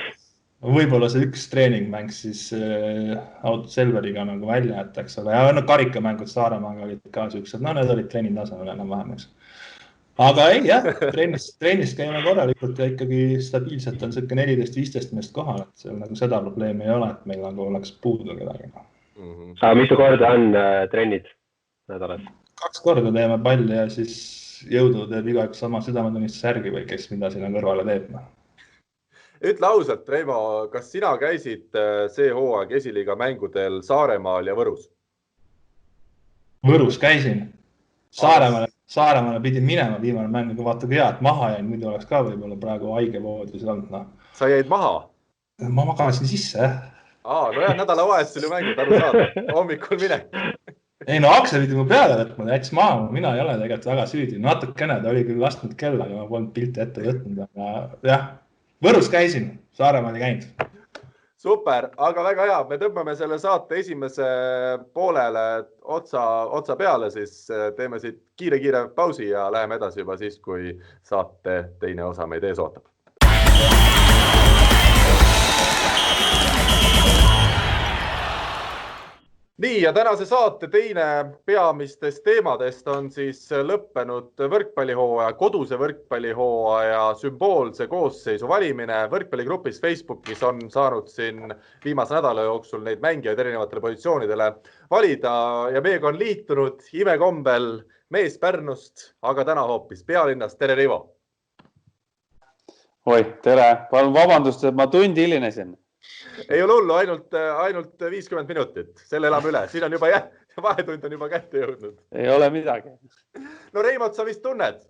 Võib-olla see üks treeningmäng siis Selveriga nagu välja, et eks ole. Ja karikamängud Saaremaaga olid ka siuksed, need olid treenintasemel enam vähemaks. Aga ei, jah, trennis käime korralikult ja ikkagi stabiilselt on selline 14-15 meest kohal, et seal nagu seda probleemi ei ole, et meil nagu oleks puudu kedagi. Aga mitu korda on trennid nädalas? 2 korda teeme palli ja siis jõudu teeb igaüks sama südametunnistuse järgi või kes mida sinna kõrvale teeb. Ütle ausalt, Reimo, kas sina käisid see hooaeg esiliiga mängudel Saaremaal ja Võrus? Võrus käisin. Saaremaale pidin minema viimane mäng, aga vaata kui hea, et maha jäin, muidu oleks ka võib-olla praegu haige voodis olnud. Sa jäid maha? Ma magasin sisse, jah. No jah, nädalavahetusel ju mängid, aru saada. Hommikul minek. Ei no Aksel pidi mu peale võtma, ta jättis maha, mina ei ole tegelikult väga süüdi. Natukene, ta oli küll lastnud kella, aga ma polnud pilti ette võtnud. Aga jah, Võrus käisin, Saaremaal ei käinud. Super, aga väga hea. Me tõmbame selle saate esimese poolele otsa peale, siis teeme siit kiire pausi ja läheme edasi juba siis, kui saate teine osa meid ees ootab. Nii, ja tänase saate teine peamistest teemadest on siis lõppenud võrkpallihooaja, koduse võrkpallihooaja sümboolse koosseisu valimine. Võrkpalligrupis Facebookis on saanud siin viimase nädala jooksul neid mängijaid erinevatele positsioonidele valida ja meiega on liitunud imekombel mees Pärnust, aga täna hoopis pealinnast. Tere, Rivo! Oi, tere! Palun vabandust, et ma tundi hilinesin. Ei ole hullu, ainult 50 minutit. Selle elame üle. Siin on juba vahetund on juba kätte jõudnud. Ei ole midagi. No Reimot sa vist tunned?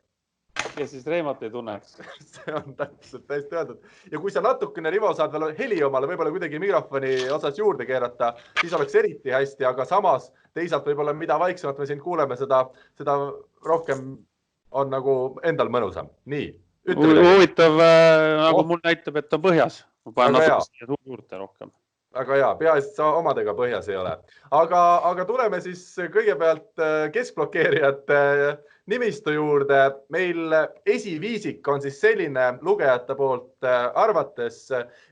Ja siis Reimot ei tunneks. See on täiesti öeldud. Ja kui sa natukene, Rivo, saad veel heli omale võib-olla kuidagi mikrofoni osas juurde keerata, siis oleks eriti hästi, aga samas teisalt võib-olla mida vaiksemalt me siin kuuleme, seda rohkem on nagu endal mõnusam. Nii. Huvitav, nagu mul näitab, et on põhjas. Ma panen natuke juurde rohkem. Väga hea, peaasi, sa omadega põhjas ei ole. Aga tuleme siis kõigepealt keskblokeerijate nimistu juurde. Meil esiviisik on siis selline lugejate poolt arvates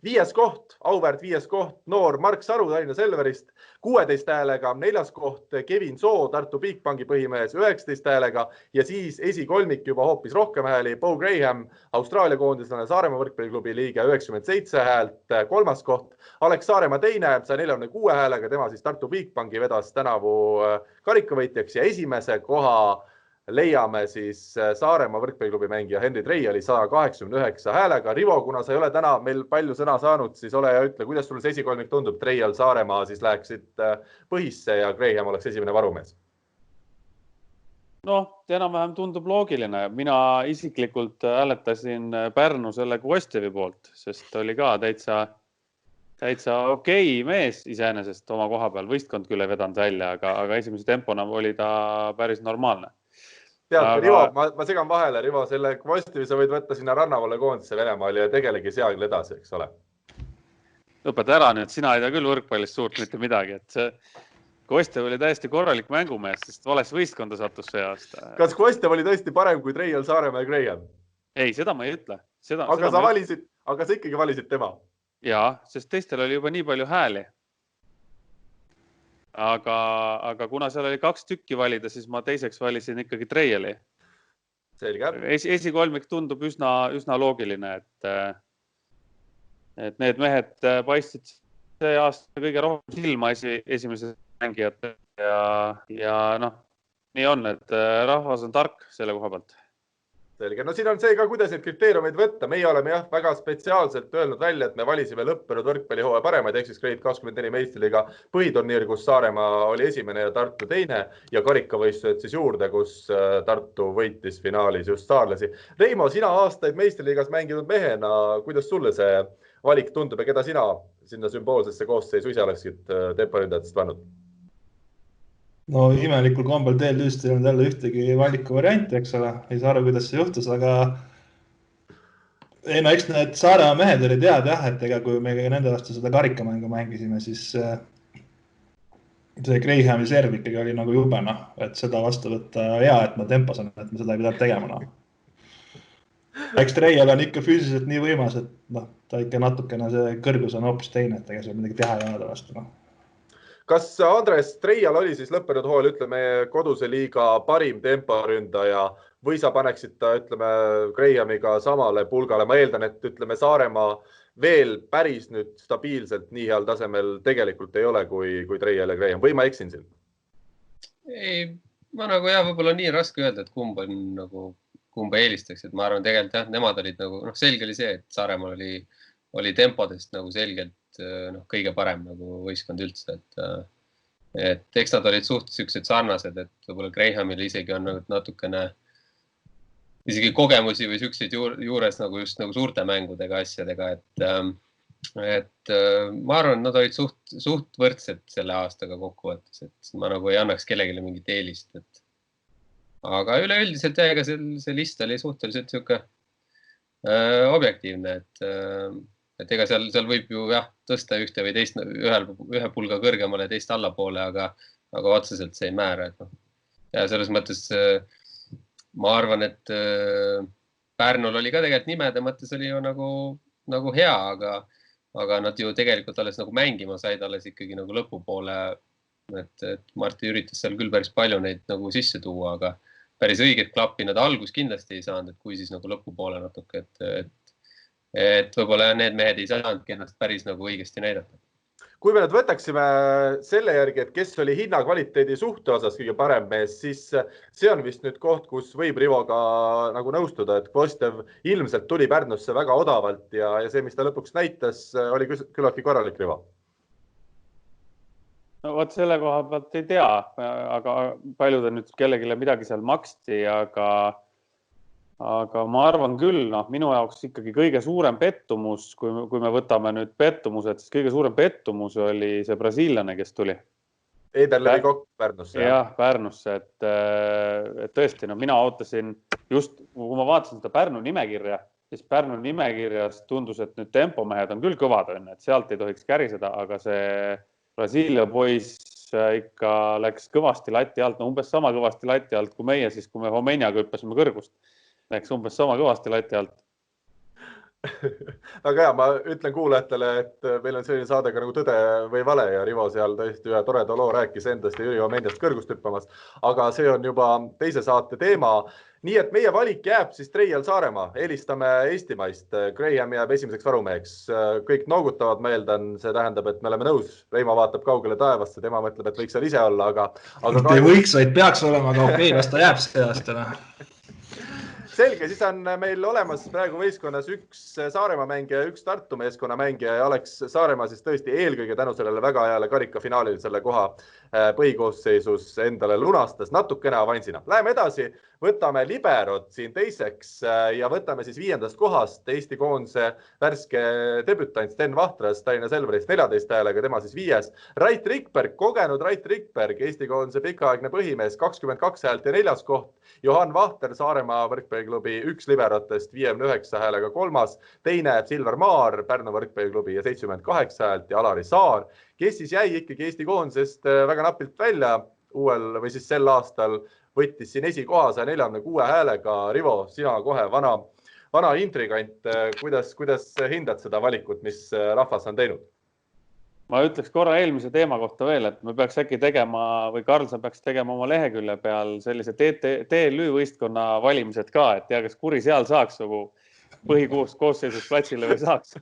5. koht, auväärt 5. koht, noor Mark Saru Tallinna Selverist, 16 häälega, 4. koht Kevin Soo, Tartu Bigbanki põhimees 19 häälega ja siis esikolmik juba hoopis rohkem hääli, Bo Graham, Austraalia koondislane, Saaremaa võrkpalliklubi liige 97 häält, 3. koht, Alex Saaremaa teine, 146 häälega, tema siis Tartu Bigbanki vedas tänavu karikavõitjaks ja esimese koha leiame siis Saaremaa võrkpalliklubi mängija Henri Treiali 189 häälega. Rivo, kuna sa ei ole täna meil palju sõna saanud, siis ole ja ütle, kuidas sul see esikolmik tundub? Treial, Saaremaa siis läheksid põhisse ja Graham oleks esimene varumees. Noh, enam-vähem tundub loogiline. Mina isiklikult hääletasin Pärnu selle Kvostjevi poolt, sest oli ka täitsa okei mees iseenesest oma koha peal. Võistkond küll ei vedanud välja, aga esimese tempona oli ta päris normaalne. Tead, Rivo, ma segan vahele, Rivo, selle Kvostjevi sa võid võtta sinna Rannavalle koondisse Venemaal ja tegelegi seal edasi, eks ole. Lõpeta ära nüüd, sina ei tea küll võrkpallist suurt mitte midagi, et see Kvostjev oli täiesti korralik mängumees, sest vales võistkonda sattus see aasta. Kas Kvostjev oli tõesti parem kui Treial, Saaremaa ja Graham? Ei, seda ma ei ütle. Aga sa ikkagi valisid tema? Jaa, sest teistel oli juba nii palju hääli. Aga kuna seal oli 2 tükki valida, siis ma teiseks valisin ikkagi Treiali. Selge. Esikolmik tundub üsna loogiline, et need mehed paistsid see aasta kõige rohkem silma esimese mängijate ja noh, nii on, et rahvas on tark selle koha pealt. Selge. No siin on see ka, kuidas neid kriteeriumeid võtta. Meie oleme väga spetsiaalselt öelnud välja, et me valisime lõppenud võrkpallihooaja paremaid, ehk siis Grade 24 meistriliiga põhiturniir, kus Saaremaa oli esimene ja Tartu teine ja karikavõistlused siis juurde, kus Tartu võitis finaalis just saarlasi. Reimo, sina aastaid meistriliigas mänginud mehena, kuidas sulle see valik tundub ja keda sina sinna sümboolsesse koosseisu ise oleksid temporündajatest pannud? No imelikul kombel TLÜ-st ei olnud jälle ühtegi valiku varianti, eks ole. Ei saa aru, kuidas see juhtus, aga ei no eks need Saaremaa mehed olid head jah, et ega kui me nende vastu seda karikamängu mängisime, siis see Grahami serv ikkagi oli nagu jube, et seda vastu võtta hea, et ma tempos on, et me seda ei pidanud tegema. Eks Treial on ikka füüsiliselt nii võimas, et ta ikka natukene see kõrgus on hoopis teine, et ega seal midagi teha ei ole vastu. Kas Andres Treial oli siis lõppenud hooajal, ütleme, koduse liiga parim temporündaja või sa paneksid ta, ütleme, Grahamiga samale pulgale? Ma eeldan, et ütleme, Saaremaa veel päris nüüd stabiilselt nii heal tasemel tegelikult ei ole kui Treial ja Graham. Või ma eksin siin? Ei, ma nagu võib-olla nii raske öelda, et kumba eelistaks. Et ma arvan tegelikult jah, nemad olid nagu, selge oli see, et Saaremaal oli tempodest nagu selgelt kõige parem nagu võistkond üldse, et eks nad olid suht sellised sarnased, et võib-olla Grahamil isegi on natukene isegi kogemusi või selliseid juures nagu just nagu suurte mängudega asjadega, et ma arvan, nad olid suht võrdsed selle aastaga kokkuvõttes, et ma nagu ei annaks kellelegi mingit eelist, et aga üleüldiselt ega see list oli suhteliselt siuke objektiivne, et ega seal võib ju tõsta ühte või teist, ühe pulga kõrgemale ja teist allapoole, aga otseselt see ei määra. Ja selles mõttes ma arvan, et Pärnul oli ka tegelikult nimede mõttes oli ju nagu hea, aga nad ju tegelikult alles nagu mängima said alles ikkagi nagu lõpupoole, et Marti üritas seal küll päris palju neid nagu sisse tuua, aga päris õiget klappi nad algus kindlasti ei saanud, et kui siis nagu lõpupoole natuke, et võib-olla need mehed ei saanudki ennast päris nagu õigesti näidata. Kui me nüüd võtaksime selle järgi, et kes oli hinnakvaliteedi suhte osas kõige parem mees, siis see on vist nüüd koht, kus võib Rivoga nagu nõustuda, et Kvostev ilmselt tuli Pärnusse väga odavalt ja see, mis ta lõpuks näitas, oli küllaltki korralik Rivo. No vot selle koha pealt ei tea, aga palju ta nüüd kellegile midagi seal maksti, aga ma arvan küll, minu jaoks ikkagi kõige suurem pettumus, kui me võtame nüüd pettumused, siis kõige suurem pettumus oli see brasiillane, kes tuli. Ederlevi kokk Pärnusse. Jah, Pärnusse, et tõesti, mina ootasin just, kui ma vaatasin seda Pärnu nimekirja, siis Pärnu nimekirjas tundus, et nüüd tempomehed on küll kõvad, et sealt ei tohiks käriseda, aga see Brasiilia poiss ikka läks kõvasti lati alt, umbes sama kõvasti lati alt kui meie, siis kui me Homeniaga hüppasime kõrgust. Läks umbes sama kõvasti lati alt. Aga ja, ma ütlen kuulajatele, et meil on selline saade ka nagu Tõde või vale ja Rivo seal tõesti ühe toreda loo rääkis endast ja Jüri Homeniast kõrgust hüppamas. Aga see on juba teise saate teema. Nii et meie valik jääb siis Treial Saaremaa. Eelistame Eestimaist. Graham jääb esimeseks varumeheks. Kõik noogutavad, ma eeldan, see tähendab, et me oleme nõus. Reimo vaatab kaugele taevasse, tema mõtleb, et võiks seal ise olla, aga ei võiks, vaid peaks olema, aga okei, las ta jääb see aastana. Selge, siis on meil olemas praegu võistkonnas üks Saaremaa mängija ja üks Tartu meeskonna mängija ja oleks Saaremaa siis tõesti eelkõige tänu sellele väga heale karikafinaalil selle koha põhikoosseisus endale lunastas natukene avansina. Läheme edasi, võtame liberot siin teiseks ja võtame siis 5. kohast Eesti koondise värske debütant Sten Vahtras Tallinna Selverist 14 häälega, tema siis 5. Rait Rikberg, kogenud Rait Rikberg, Eesti koondise pikaaegne põhimees, 22 häält ja 4. koht. Johan Vahter, Saaremaa võrkpalliklubi 1 liberotest 59 häälega 3. Teine Silver Maar, Pärnu võrkpalliklubi ja 78 häält ja Alari Saar, kes siis jäi ikkagi Eesti koondisest väga napilt välja uuel või siis sel aastal võttis siin esikoha 146 häälega. Rivo, sina kohe vana intrigant, kuidas hindad seda valikut, mis rahvas on teinud? Ma ütleks korra eelmise teema kohta veel, et me peaks äkki tegema või Karl, sa peaks tegema oma lehekülje peal sellise TLÜ võistkonna valimised ka, et tea, kas Kuri seal saaks nagu põhikoosseisus platsile või saaks.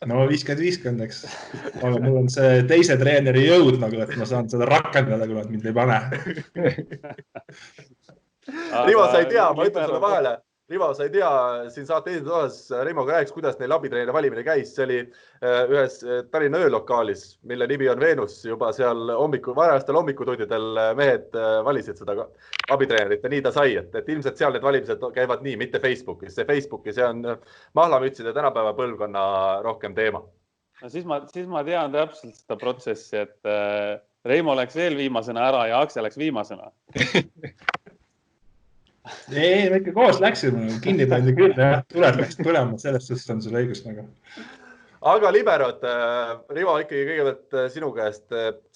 No 50-50, eks. Mul on see teise treeneri jõud, nagu, et ma saan seda rakendada, kui nad mind ei pane. Rivo, sa ei tea, ma ütlen sulle vahele. Rivo, sa ei tea, siin saate esimeses osas Reimoga rääkis, kuidas neil abitreeneri valimine käis. See oli ühes Tallinna öölokaalis, mille nimi on Venus. Juba seal varajastel hommikutundidel mehed valisid seda abitreenerit ja nii ta sai. Et ilmselt seal need valimised käivad nii, mitte Facebookis. See Facebookis, see on mahlamütside tänapäeva põlvkonna rohkem teema. No siis ma tean täpselt seda protsessi, et Reimo läks veel viimasena ära ja Aksel läks viimasena. Ei, me ikka koos läksime, kinni pandi küll, tuled läksid põlema, sellest on sul õigus nagu. Aga liberod, Rivo, ikkagi kõigepealt sinu käest.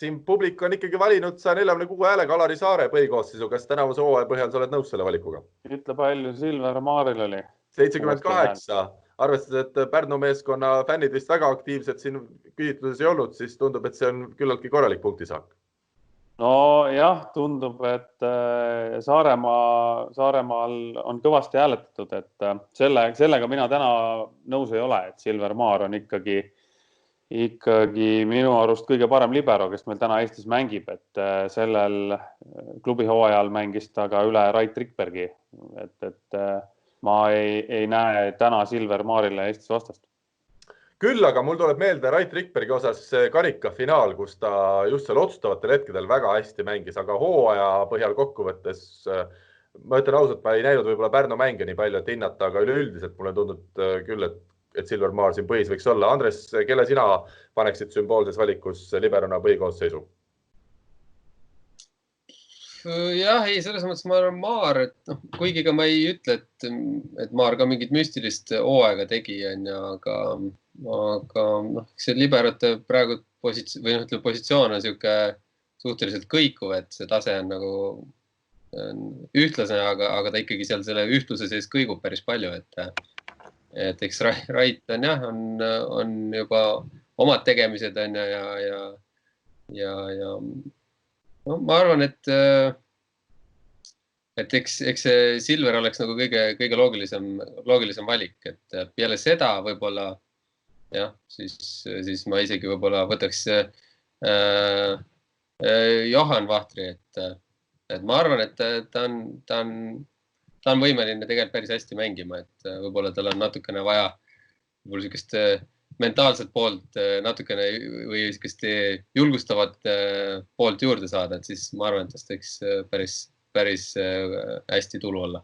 Siin publik on ikkagi valinud 146 häälega Alari Saare põhikoosseisu. Kas tänavuse hooaja põhjal sa oled nõus selle valikuga? Ütle palju Silver Maaril oli? 78. Arvestades, et Pärnu meeskonna fännid vist väga aktiivsed siin küsitluses ei olnud, siis tundub, et see on küllaltki korralik punktisaak. No jah, tundub, et Saaremaal on kõvasti hääletatud, et sellega mina täna nõus ei ole, et Silver Maar on ikkagi minu arust kõige parem libero, kes meil täna Eestis mängib, et sellel klubihooajal mängis ta ka üle Rait Rikbergi, et ma ei näe täna Silver Maarile Eestis vastast. Küll, aga mul tuleb meelde Rait Rikbergi osas karikafinaal, kus ta just seal otsustavatel hetkedel väga hästi mängis, aga hooaja põhjal kokkuvõttes, ma ütlen ausalt, ma ei näinud võib-olla Pärnu mänge nii palju, et hinnata, aga üleüldiselt mulle tundub küll, et Silver Maar siin põhis võiks olla. Andres, kelle sina paneksid sümboolses valikus Liberona põhikoosseisu? Jah, ei, selles mõttes ma arvan Maar, et kuigi ka ma ei ütle, et Maar ka mingit müstilist hooaega tegi, aga see liberate praegu positsioon on siuke suhteliselt kõikuv, et see tase on nagu ühtlasena, aga ta ikkagi seal selle ühtluse sees kõigub päris palju, et eks Rait on juba omad tegemised ja ma arvan, et eks see Silver oleks nagu kõige loogilisem valik, et peale seda võib-olla jah, siis ma isegi võib-olla võtaks Johan Vahtri, et ma arvan, et ta on võimeline tegelikult päris hästi mängima, et võib-olla tal on natukene vaja võib-olla sellist mentaalset poolt natukene või sellist julgustavat poolt juurde saada, et siis ma arvan, et tast võiks päris hästi tulu olla.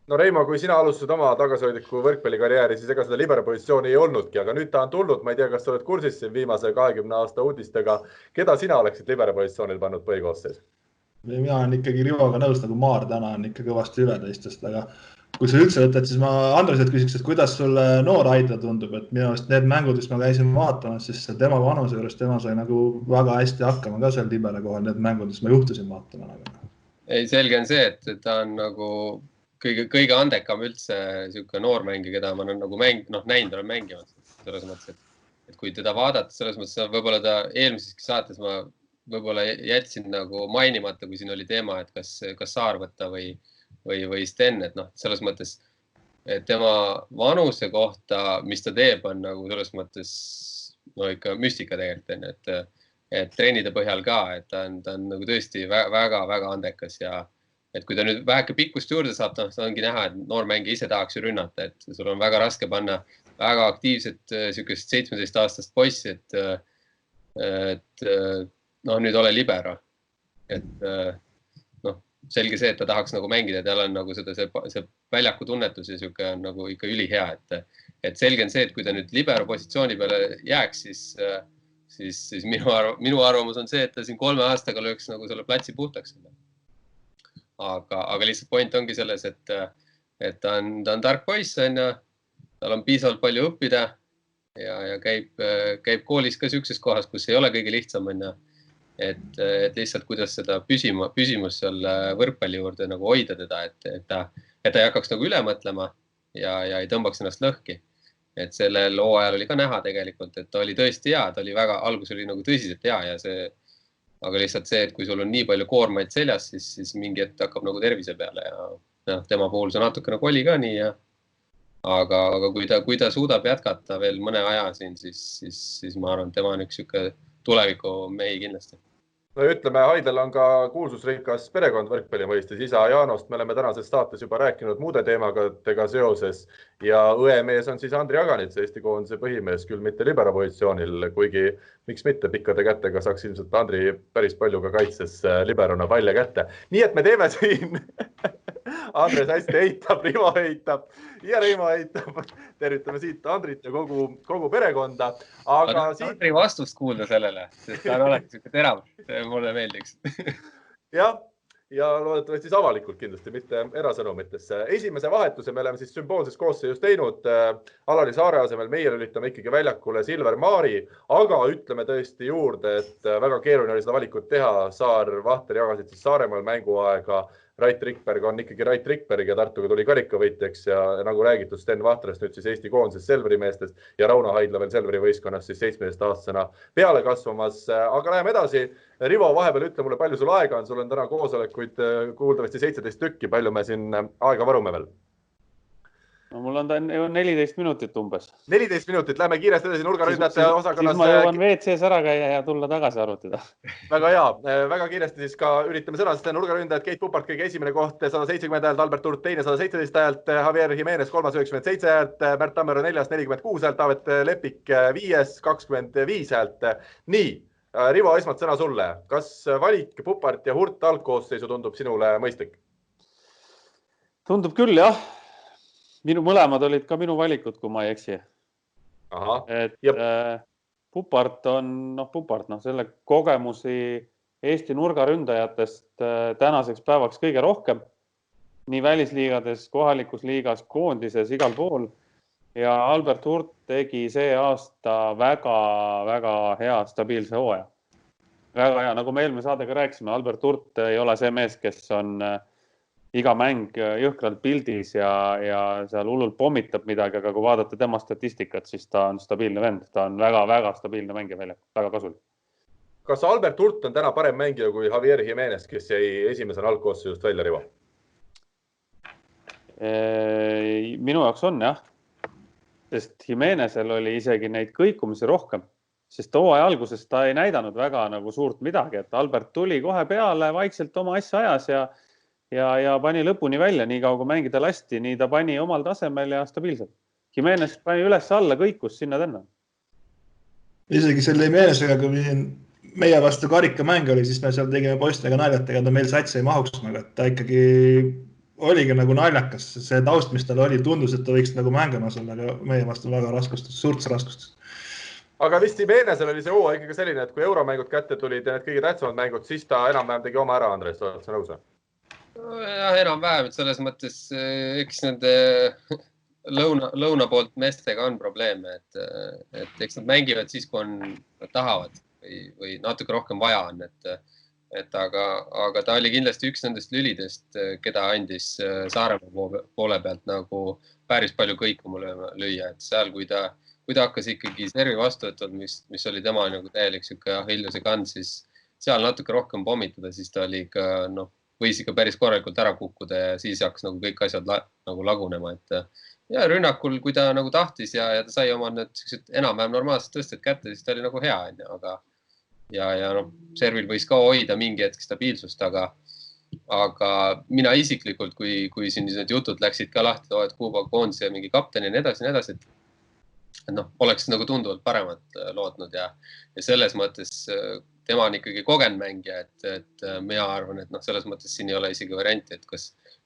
No Reimo, kui sina alustasid oma tagasihoidliku võrkpallikarjääri, siis ega seda libera positsiooni ei olnudki, aga nüüd ta on tulnud, ma ei tea, kas sa oled kursis siin viimase 20 aasta uudistega. Keda sina oleksid libera positsioonil pannud põhikoosseis? Mina olen ikkagi Rivoga nõus, nagu Maar täna on ikka kõvasti üle teistest, aga kui sa üldse võtad, siis ma Andreselt küsiks, et kuidas sulle noor Aida tundub, et minu arust need mängud, mis ma käisin vaatamas, siis tema vanuse juures tema sai nagu väga hästi hakkama ka seal libera kohal, need mängud, mis ma juhtusin vaatama. Ei, selge on see, et ta on nagu kõige andekam üldse siuke noormängi, keda ma olen nagu näinud olen mängimas. Selles mõttes, et kui teda vaadata, selles mõttes võib-olla ta eelmiseski saates ma võib-olla jätsin nagu mainimata, kui siin oli teema, et kas Saar võtta või Sten, et selles mõttes, et tema vanuse kohta, mis ta teeb, on nagu selles mõttes ikka müstika tegelikult, et treenide põhjal ka, et ta on nagu tõesti väga-väga andekas ja et kui ta nüüd väheke pikkust juurde saab, ta ongi näha, et noormängi ise tahaks ju rünnata, et sul on väga raske panna väga aktiivset 17-aastast poissi, et nüüd ole libero. Et selge see, et ta tahaks nagu mängida, tal on nagu see väljaku tunnetus ja siuke on nagu ikka ülihea, et selge on see, et kui ta nüüd libero positsiooni peale jääks, siis minu arvamus on see, et ta siin 3 aastaga lööks nagu selle platsi puhtaks. Aga lihtsalt point ongi selles, et ta on tark poiss, tal on piisavalt palju õppida ja käib koolis ka siukses kohas, kus ei ole kõige lihtsam, et lihtsalt kuidas seda püsimus seal võrkpalli juurde nagu hoida teda, et ta ei hakkaks nagu üle mõtlema ja ei tõmbaks ennast lõhki. Et sellel hooajal oli ka näha tegelikult, et ta oli tõesti hea, algus oli nagu tõsiselt hea ja aga lihtsalt see, et kui sul on nii palju koormaid seljas, siis mingi hetk hakkab nagu tervise peale ja tema puhul see natukene koli ka nii. Aga kui ta suudab jätkata veel mõne aja siin, siis ma arvan, tema on üks tuleviku mehi kindlasti. No ütleme, Haidel on ka kuulsusrikas perekond võrkpalli mõistes. Isa Jaanost me oleme tänases saates juba rääkinud muude teemadega seoses ja õemees on siis Andri Aganits, Eesti koondise põhimees, küll mitte libera positsioonil, kuigi miks mitte pikkade kätega saaks ilmselt Andri päris palju ka kaitses liberona palle kätte. Nii et me teeme siin Andres hästi heitab, Rivo heitab ja Reimo heitab. Tervitame siit Andrit ja kogu perekonda. Aga Andri vastust kuulda sellele, sest ta on alati siuke terav. Mulle meeldiks. Ja loodetavasti siis avalikult kindlasti, mitte erasõnumitesse. Esimese vahetuse me oleme siis sümboolses koosseis teinud. Alari Saare asemel meie lülitame ikkagi väljakule Silver Maari, aga ütleme tõesti juurde, et väga keeruline oli seda valikut teha. Saar, Vahter jagasid siis Saaremaal mänguaega. Rait Rikberg on ikkagi Rait Rikberg ja Tartuga tuli karikavõitjaks ja nagu räägitud Sten Vahtrest nüüd siis Eesti koondises Selveri meestest ja Rauno Haidla veel Selveri võistkonnas siis 17-aastasena peale kasvamas. Aga läheme edasi. Rivo, vahepeal ütle mulle, palju sul aega on. Sul on täna koosolekuid kuuldavasti 17 tükki. Palju me siin aega varume veel? No mul on 14 minutit umbes. 14 minutit, lähme kiiresti edasi nurgaründajate osakonnas. Siis ma jõuan WC-s ära käia ja tulla tagasi arvutada. Väga hea, väga kiiresti siis ka üritame sõnastada nurgaründajad. Keit Pupart kõige esimene koht 170 häält, Albert Urt teine 117 häält, Javier Jimenez 397 häält, Märt Tammero 4 46 häält, Taavet Lepik 5 25 häält. Nii, Rivo, esmalt sõna sulle. Kas valik Pupart ja Hurt algkoosseisu tundub sinule mõistlik? Tundub küll, jah. Mõlemad olid ka minu valikud, kui ma ei eksi. et Pupart on, selle kogemusi Eesti nurgaründajatest tänaseks päevaks kõige rohkem. Nii välisliigades, kohalikus liigas, koondises, igal pool. Ja Albert Hurt tegi see aasta väga hea stabiilse hooaja. Väga hea, nagu me eelmine saadega rääkisime, Albert Hurt ei ole see mees, kes on iga mäng jõhkralt pildis ja seal hullult pommitab midagi, aga kui vaadata tema statistikat, siis ta on stabiilne vend. Ta on väga stabiilne mängija välja, väga kasulik. Kas Albert Hurt on täna parem mängija kui Javier Jimenez, kes jäi esimesena algkoosseisust välja, Rivo? Minu jaoks on, jah. Sest Jimenezil oli isegi neid kõikumisi rohkem. Sest hooaja alguses ta ei näidanud väga nagu suurt midagi, et Albert tuli kohe peale, vaikselt oma asja ajas ja pani lõpuni välja, nii kaua kui mängida lasti, nii ta pani omal tasemel ja stabiilselt. Jimenez pani üles alla, kõikus sinna tänna. Isegi selle Jimenezega, kui meie vastu karikamäng oli, siis me seal tegime poistega naljatega, ta meil satsi ei mahuks, et ta ikkagi oligi nagu naljakas. See taust, mis tal oli, tundus, et ta võiks nagu mängimas olla, aga meie vastu väga raskustus, suurts raskustus. Aga vist Jimenezil oli see hooaja ikkagi selline, et kui euromängud kätte tulid ja need kõige tähtsamad mängud, siis ta enam-vähem tegi oma ära, Andres, oled sa nõus? Jah, enam-vähem, et selles mõttes eks nende lõuna poolt meestega on probleeme, et eks nad mängivad siis, kui nad tahavad või natuke rohkem vaja on, aga ta oli kindlasti üks nendest lülidest, keda andis Saaremaa poole pealt nagu päris palju kõikuma lüüa, et seal, kui ta hakkas ikkagi servi vastuvõtvad, mis oli tema nagu täielik Hilluse kand, siis seal natuke rohkem pommitada, siis ta oli ikka, võis ikka päris korralikult ära kukkuda ja siis hakkas nagu kõik asjad nagu lagunema, ja rünnakul, kui ta nagu tahtis ja ta sai oma enam-vähem normaalsed tõsted kätte, siis ta oli nagu hea, aga servil võis ka hoida mingi hetk stabiilsust, aga mina isiklikult, kui siin need jutud läksid ka lahti, et Kuuba koondise mingi kapteni ja nii edasi, et oleks nagu tunduvalt paremat lootnud ja selles mõttes tema on ikkagi kogenud mängija, et mina arvan, et selles mõttes siin ei ole isegi varianti, et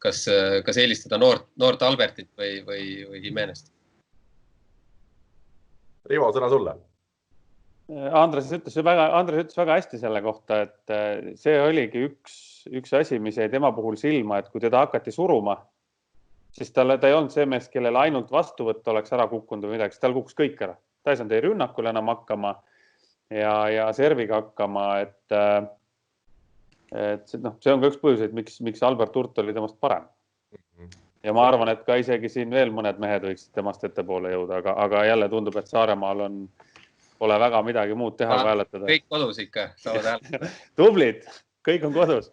kas eelistada noort Albertit või Jimenest. Rivo, sõna sulle. Andres ütles väga hästi selle kohta, et see oligi üks asi, mis jäi tema puhul silma, et kui teda hakati suruma, siis ta ei olnud see mees, kellel ainult vastuvõtt oleks ära kukkunud või midagi, siis tal kukkus kõik ära. Ta ei saanud ei rünnakul enam hakkama ja serviga hakkama, et see on ka üks põhjuseid, miks Albert Hurt oli temast parem. Ja ma arvan, et ka isegi siin veel mõned mehed võiksid temast ettepoole jõuda, aga jälle tundub, et Saaremaal pole väga midagi muud teha kui hääletada. Kõik kodus ikka saavad hääletada. Tublid, kõik on kodus.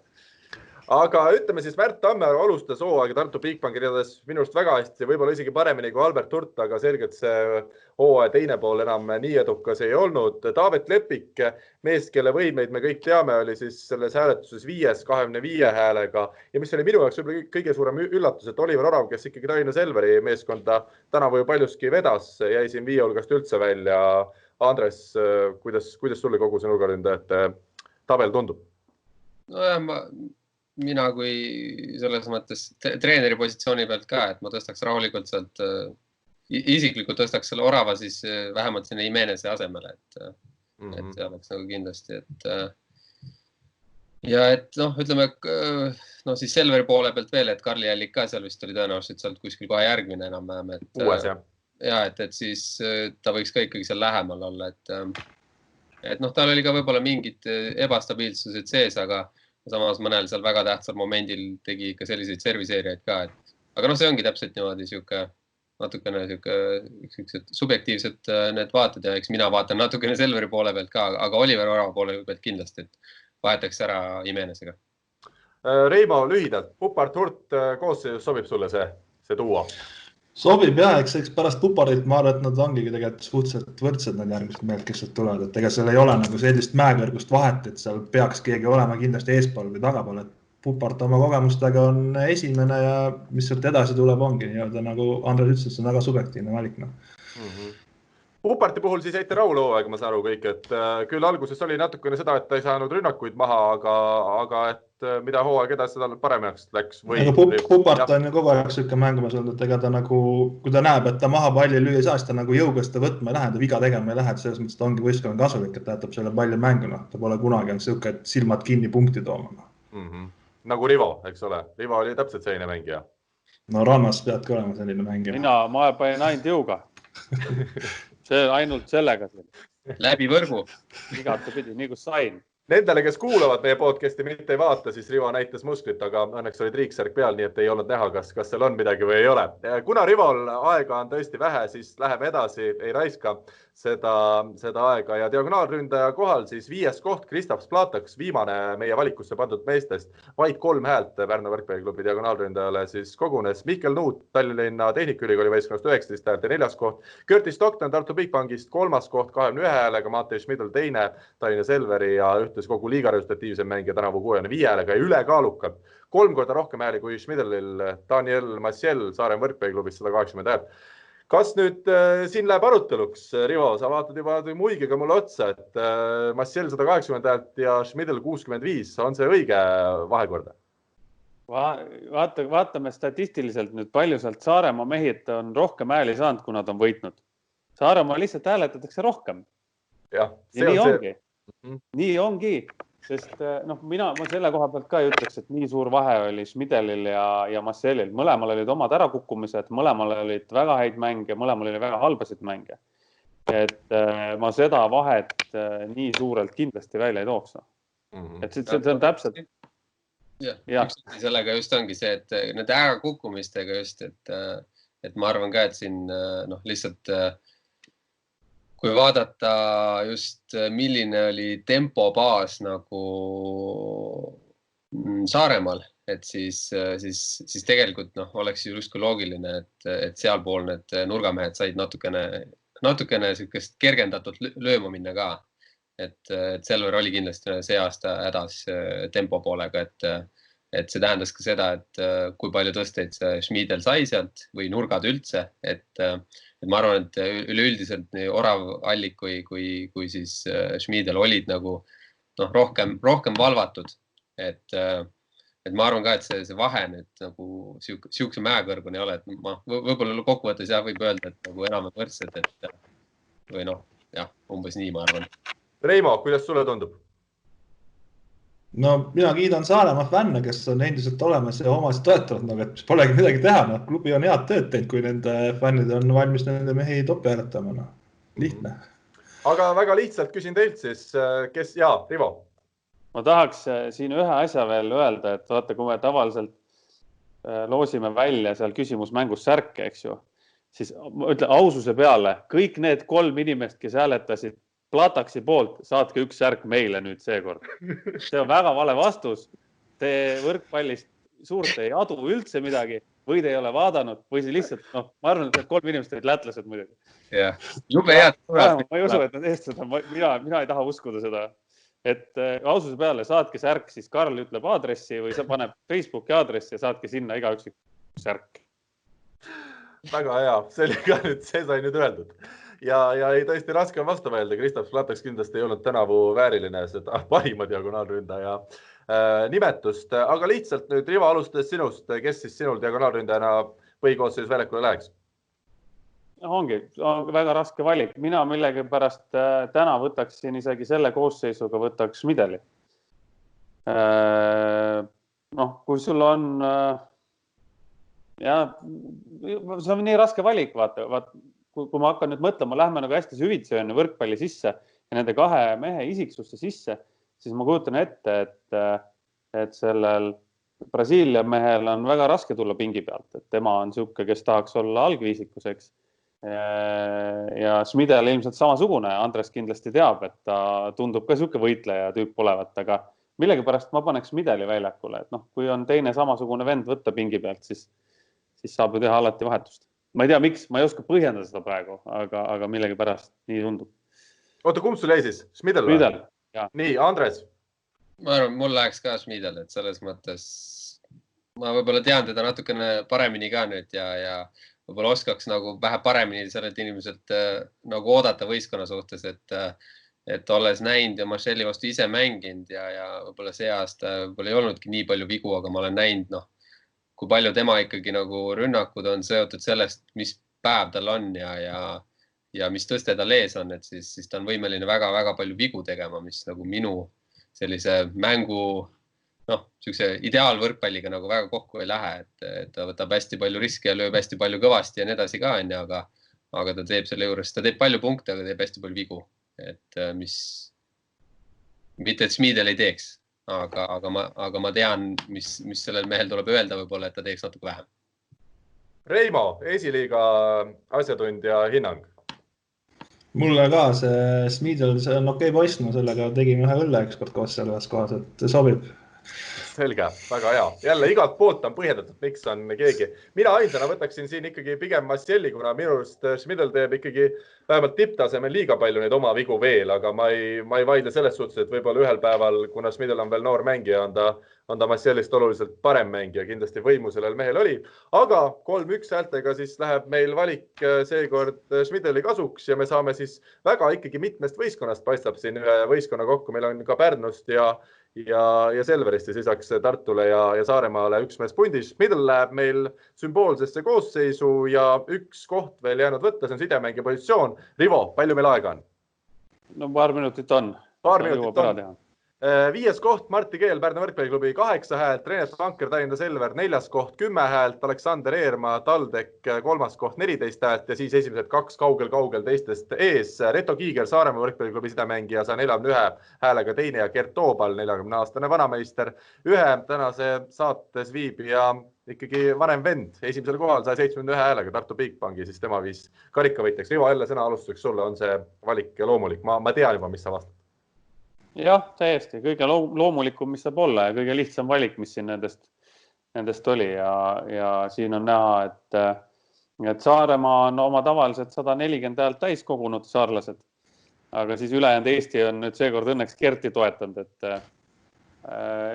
Aga ütleme siis, Märt Tammearu alustas hooaega Tartu Bigbanki ridades minust väga hästi, võib-olla isegi paremini kui Albert Hurt, aga selgelt see hooaja teine pool enam nii edukas ei olnud. Taavet Lepik, mees, kelle võimeid me kõik teame, oli siis selles hääletuses 25 häälega. Ja mis oli minu jaoks võib-olla kõige suurem üllatus, et Oliver Orav, kes ikkagi Tallinna Selveri meeskonda tänavu ju paljuski vedas, jäi siin 5 hulgast üldse välja. Andres, kuidas sulle kogu see nurgaründajate tabel tundub? Mina kui selles mõttes treeneri positsiooni pealt ka, et ma tõstaks rahulikult sealt, isiklikult tõstaks selle Orava siis vähemalt sinna Jimeneze asemele, et see oleks nagu kindlasti, ütleme, siis Selveri poole pealt veel, et Karli Jällik ka seal vist oli tõenäoliselt sealt kuskil kohe järgmine enam-vähem, uues, jah. Ja, et siis ta võiks ka ikkagi seal lähemal olla, et tal oli ka võib-olla mingid ebastabiilsused sees, aga samas mõnel seal väga tähtsal momendil tegi ikka selliseid serviseerijaid ka, aga see ongi täpselt niimoodi natukene subjektiivsed need vaated ja eks mina vaatan natukene Selveri poole pealt ka, aga Oliver Orava poole pealt kindlasti, et vahetaks ära Jimenezega. Reimo, lühidalt, Pupart Hurt koosseisus sobib sulle see duo? Sobib jah, eks pärast Puparit ma arvan, et nad ongi tegelikult suhteliselt võrdsed need järgmised mehed, kes sealt tulevad, et ega seal ei ole nagu sellist mäekõrgust vahet, et seal peaks keegi olema kindlasti eespool või tagapool, et Pupart oma kogemustega on esimene ja mis sealt edasi tuleb ongi nii-öelda nagu Andres ütles, see on väga subjektiivne valik. Puparti puhul siis jäite rahule hooaega, ma saan aru kõik, et küll alguses oli natukene seda, et ta ei saanud rünnakuid maha, aga et mida hooaeg edasi tal paremaks läks. Aga Pupart on ju kogu aeg siuke mängumas olnud, et ega ta nagu, kui ta näeb, et ta maha palli lüüa ei saa, siis ta nagu jõuga seda võtma ei lähe, ta viga tegema ei lähe, et selles mõttes ta ongi võistkonna kasulik, et ta jätab selle palju mänguna. Ta pole kunagi on siuke, et silmad kinni punkti tooma. Nagu Rivo, eks ole. Rivo oli täpselt selline mängija. No rannas peadki olema selline mängija. Ma panin ainult jõuga. See ainult sellega. Läbi võrgu. Igatepidi, nii kui sain. Nendele, kes kuulavad meie podcasti, mitte ei vaata, siis Rivo näitas musklit, aga õnneks oli triiksärk peal, nii et ei olnud näha, kas seal on midagi või ei ole. Kuna Rivol aega on tõesti vähe, siis läheme edasi, ei raiska seda aega ja diagonaalründaja kohal siis 5. koht Kristaps Plataks, viimane meie valikusse pandud meestest. Vaid 3 häält Pärnu võrkpalliklubi diagonaalründajale siis kogunes. Mihkel Nuut Tallinna Tehnikaülikooli võistkonnast 19 häält ja 4. koht. Curtis Stockton Tartu Bigbankist 3. koht 21 häälega, Matei Schmidl 2. Tallinna Selveri ja ühtes kogu liiga resultatiivsem mängija tänavu 65 häälega ja ülekaalukalt 3 korda rohkem hääli kui Schmidlil Daniel Massiel Saarem võrkpalliklubist 180 häält. Kas nüüd siin läheb aruteluks, Rivo, sa vaatad juba muigiga mulle otsa, et Massiel 180 häält ja Schmidl 65, on see õige vahekorda? Vaatame statistiliselt nüüd, palju sealt Saaremaa mehid on rohkem hääli saanud, kui nad on võitnud. Saaremaa lihtsalt hääletatakse rohkem. Ja nii ongi. Nii ongi, sest ma selle koha pealt ka ei ütleks, et nii suur vahe oli Schmidlil ja Massielil. Mõlemal olid omad ärakukkumised, mõlemal olid väga häid mänge, mõlemal oli väga halbasid mänge. Et ma seda vahet nii suurelt kindlasti välja ei tooks. Et see on täpselt. Ja, sellega just ongi see, et nende ärakukkumistega just, et ma arvan ka, et siin lihtsalt kui vaadata just milline oli tempobaas nagu Saaremaal, et siis tegelikult oleks ju justkui loogiline, et sealpool need nurgamehed said natukene sükest kergendatud lööma minna ka. Et Selver oli kindlasti see aasta hädas tempo poolega, et see tähendas ka seda, et kui palju tõsteid see Schmidl sai sealt või nurgad üldse, et ma arvan, et üleüldiselt nii Orav, Allik kui siis Schmidl olid nagu rohkem valvatud. Et ma arvan ka, et see vahe nüüd nagu siukse mäekõrguni ei ole, et võib-olla kokkuvõttes võib öelda, et nagu enam võrdsed, või umbes nii, ma arvan. Reimo, kuidas sulle tundub? No mina kiidan Saaremaa fänne, kes on endiselt olemas ja omasid toetavad, et polegi midagi teha. Klubi on head tööd teinud, kui nende fännid on valmis nende mehi topi hääletama. Lihtne. Aga väga lihtsalt küsin teilt siis, kes, Rivo? Ma tahaks siin ühe asja veel öelda, et vaata, kui me tavaliselt loosime välja seal küsimusmängus särke, eks ju, siis ma ütlen aususe peale, kõik need 3 inimest, kes hääletasid Plataksi poolt, saatke üks särk meile nüüd seekord. See on väga vale vastus. Te võrkpallist suurt ei adu üldse midagi või te ei ole vaadanud või see lihtsalt, ma arvan, et 3 inimest olid lätlased muidugi. Jah, jube head. Ma ei usu, et nad eestlased on. Mina ei taha uskuda seda. Et aususe peale saatke särk, siis Karl ütleb aadressi või sa paneb Facebooki aadressi ja saatke sinna igaüks särk. Väga hea, see sai nüüd öeldud. Ja ei tõesti raske on vastu öelda. Kristaps Plataks kindlasti ei olnud tänavu vääriline seda parima diagonaalründaja nimetust. Aga lihtsalt nüüd Rivo alustades sinust, kes siis sinul diagonaalründajana põhikoosseisus väljakule läheks? Ongi väga raske valik. Mina millegi pärast täna võtaksin isegi selle koosseisuga võtaks Schmidli. Kui sul on see on nii raske valik, vaata. Kui ma hakkan nüüd mõtlema, lähme nagu hästi süvitsi võrkpalli sisse ja nende 2 mehe isiksuste sisse, siis ma kujutan ette, et sellel Brasiilia mehel on väga raske tulla pingi pealt, et tema on siuke, kes tahaks olla algviisikus, eks. Ja Schmidl ilmselt samasugune, Andres kindlasti teab, et ta tundub ka siuke võitleja tüüp olevat, aga millegipärast ma paneks Schmidli väljakule, et kui on teine samasugune vend võtta pingi pealt, siis saab ju teha alati vahetust. Ma ei tea, miks, ma ei oska põhjendada seda praegu, aga millegi pärast nii tundub. Oota, kumb sul jäi siis? Schmidl või? Nii, Andres? Ma arvan, mul läheks ka Schmidl, et selles mõttes ma võib-olla tean teda natukene paremini ka nüüd ja võib-olla oskaks nagu vähe paremini sellelt inimeselt nagu oodata võistkonna suhtes, et olles näinud ja Marcelli vastu ise mänginud ja võib-olla see aasta võib-olla ei olnudki nii palju vigu, aga ma olen näinud, kui palju tema ikkagi nagu rünnakud on seotud sellest, mis päev tal on ja mis tõste tal ees on, et siis ta on võimeline väga-väga palju vigu tegema, mis nagu minu sellise mängu siukse ideaalvõrkpalliga nagu väga kokku ei lähe, et ta võtab hästi palju riske ja lööb hästi palju kõvasti ja nii edasi ka, aga ta teeb selle juures, ta teeb palju punkte, aga teeb hästi palju vigu, et mitte et Schmidl ei teeks, aga ma tean, mis sellel mehel tuleb öelda võib-olla, et ta teeks natuke vähem. Reimo, esiliiga asjatundja hinnang. Mulle ka see Schmidl, see on okei poiss, sellega tegime ühe õlle ükskord koos selles kohas, et sobib. Selge, väga hea. Jälle igalt poolt on põhjendatud, miks on keegi. Mina ainsana võtaksin siin ikkagi pigem Marcelli, kuna minu arust Schmidl teeb ikkagi vähemalt tipptasemel liiga palju neid oma vigu veel, aga ma ei vaidle selles suhtes, et võib-olla ühel päeval, kuna Schmidl on veel noor mängija, on ta Marcellist oluliselt parem mängija, kindlasti võimu sellel mehel oli. Aga 3-1 häältega siis läheb meil valik seekord Schmidli kasuks ja me saame siis väga ikkagi mitmest võistkonnast paistab siin ühe võistkonna kokku. Meil on ka Pärnust ja Selverist lisaks Tartule ja Saaremaale üks mees pundis. Schmidl läheb meil sümboolsesse koosseisu ja üks koht veel jäänud võtta, see on sidemängija positsioon. Rivo, palju meil aega on? No paar minutit on. Paar minutit on. 5. koht Martti Keel, Pärnu võrkpalliklubi 8 häält, Renet Vanker, Tallinna Selver 4. koht 10 häält, Aleksander Eermaa, Taldek 3. koht 14 häält ja siis esimesed 2 kaugel teistest ees. Reto Kiiger, Saaremaa võrkpalliklubi sidemängija 141 häälega teine ja Gert Toobal, 40-aastane vanameister. Ühe tänase saates viibija ikkagi vanem vend, esimesel kohal 171 häälega Tartu Bigbanki, siis tema viis karikavõitjaks. Rivo, jälle sõna alustuseks sulle, on see valik loomulik? Ma tean juba, mis sa vastad. Jah, täiesti. Kõige loomulikum, mis saab olla ja kõige lihtsam valik, mis siin nendest oli. Ja siin on näha, et Saaremaa on oma tavaliselt 140 häält täis kogunud saarlased. Aga siis ülejäänud Eesti on nüüd seekord õnneks Gerti toetanud, et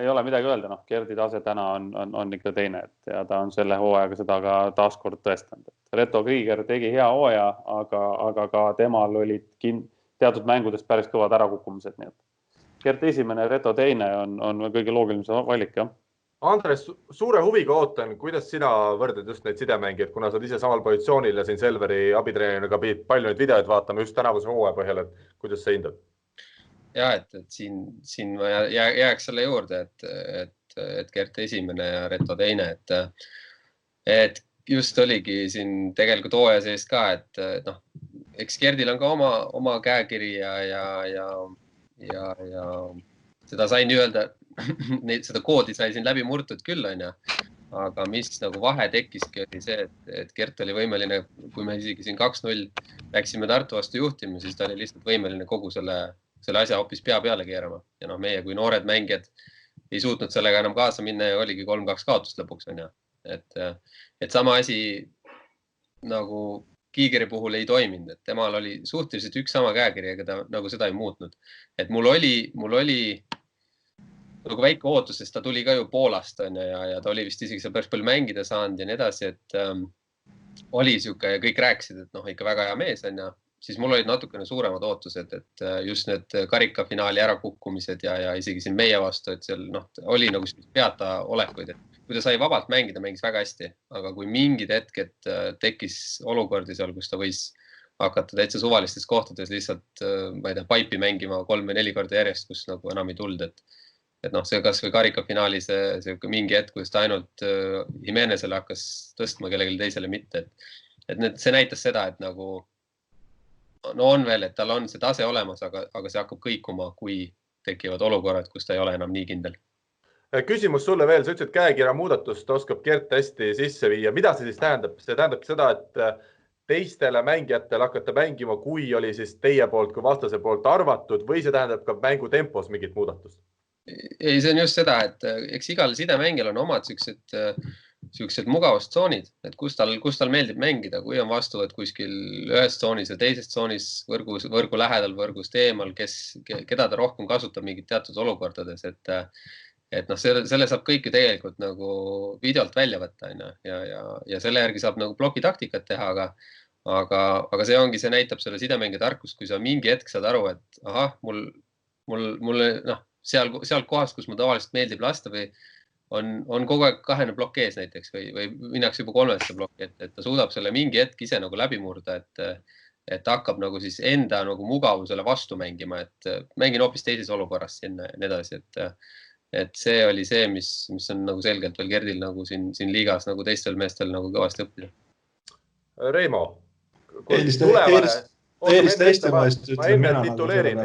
ei ole midagi öelda. Gerti tase täna on ikka teine ja ta on selle hooajaga seda ka taaskord tõestanud. Reto Kiiger tegi hea hooaja, aga ka temal olid teatud mängudes päris kõvad ärakukkumised. Nii et Gert esimene, Reto teine on kõige loogilisem valik, jah. Andres, suure huviga ootan, kuidas sina võrdled just neid sidemängijad, kuna sa oled ise samal positsioonil ja siin Selveri abitreeneriga pidid palju neid videoid vaatama just tänavuse hooaja põhjal, et kuidas sa hindad? Ja, et siin ma jääks selle juurde, et Gert esimene ja Reto teine, et just oligi siin tegelikult hooaja sees ka, et eks Gertil on ka oma käekiri ja seda sain öelda, seda koodi sai siin läbi murtud küll, aga mis nagu vahe tekkiski oli see, et Gert oli võimeline, kui me isegi siin 2-0 läksime Tartu vastu juhtima, siis ta oli lihtsalt võimeline kogu selle asja hoopis pea peale keerama. Ja meie kui noored mängijad ei suutnud sellega enam kaasa minna ja oligi 3-2 kaotust lõpuks. Et sama asi nagu Kiigeri puhul ei toiminud, et temal oli suhteliselt üks sama käekiri, aga ta nagu seda ei muutnud. Et mul oli nagu väike ootus, sest ta tuli ka ju Poolast ja ta oli vist isegi seal päris palju mängida saanud ja nii edasi, et oli siuke ja kõik rääkisid, et ikka väga hea mees on ja siis mul olid natukene suuremad ootused, et just need karikafinaali ärakukkumised ja isegi siin meie vastu, et seal oli nagu peata olekuid, et kui ta sai vabalt mängida, mängis väga hästi, aga kui mingid hetked tekkis olukordi seal, kus ta võis hakata täitsa suvalistes kohtades lihtsalt, ma ei tea, paipi mängima 3 või 4 korda järjest, kus nagu enam ei tuld, et see kas või karikafinaali see mingi hetk, kus ta ainult Jimenezele hakkas tõstma kellelegi teisele mitte, et see näitas seda, et nagu on veel, et tal on see tase olemas, aga see hakkab kõikuma, kui tekivad olukorrad, kus ta ei ole enam nii kindel. Küsimus sulle veel, sa ütlesid, et käekirja muudatust oskab Gert hästi sisse viia. Mida see siis tähendab? See tähendab seda, et teistele mängijatele hakata mängima, kui oli siis teie poolt, kui vastase poolt arvatud või see tähendab ka mängu tempos mingit muudatust? Ei, see on just seda, et eks igal sidemängijal on omad siuksed mugavustsoonid, et kus tal meeldib mängida, kui on vastuvõtt kuskil ühes tsoonis ja teises tsoonis võrgu lähedal, võrgust eemal, keda ta rohkem kasutab mingid teatud olukordades, et noh, selle saab kõike tegelikult nagu videolt välja võtta, ja selle järgi saab nagu plokitaktikat teha, aga see ongi, see näitab selle sidemängija tarkust, kui sa mingi hetk saad aru, et ahah, mulle noh, seal kohas, kus mul tavaliselt meeldib lasta või on kogu aeg 2 plokk ees näiteks või minnakse juba 3 plokki, et ta suudab selle mingi hetk ise nagu läbi murda, et hakkab nagu siis enda nagu mugavusele vastu mängima, et mängin hoopis teises olukorras sinna ja nii edasi, et see oli see, mis on nagu selgelt veel Gerdil nagu siin liigas nagu teistel meestel nagu kõvasti õppida. Reimo. Eelista Eestimaist. Ma enne tituleerin,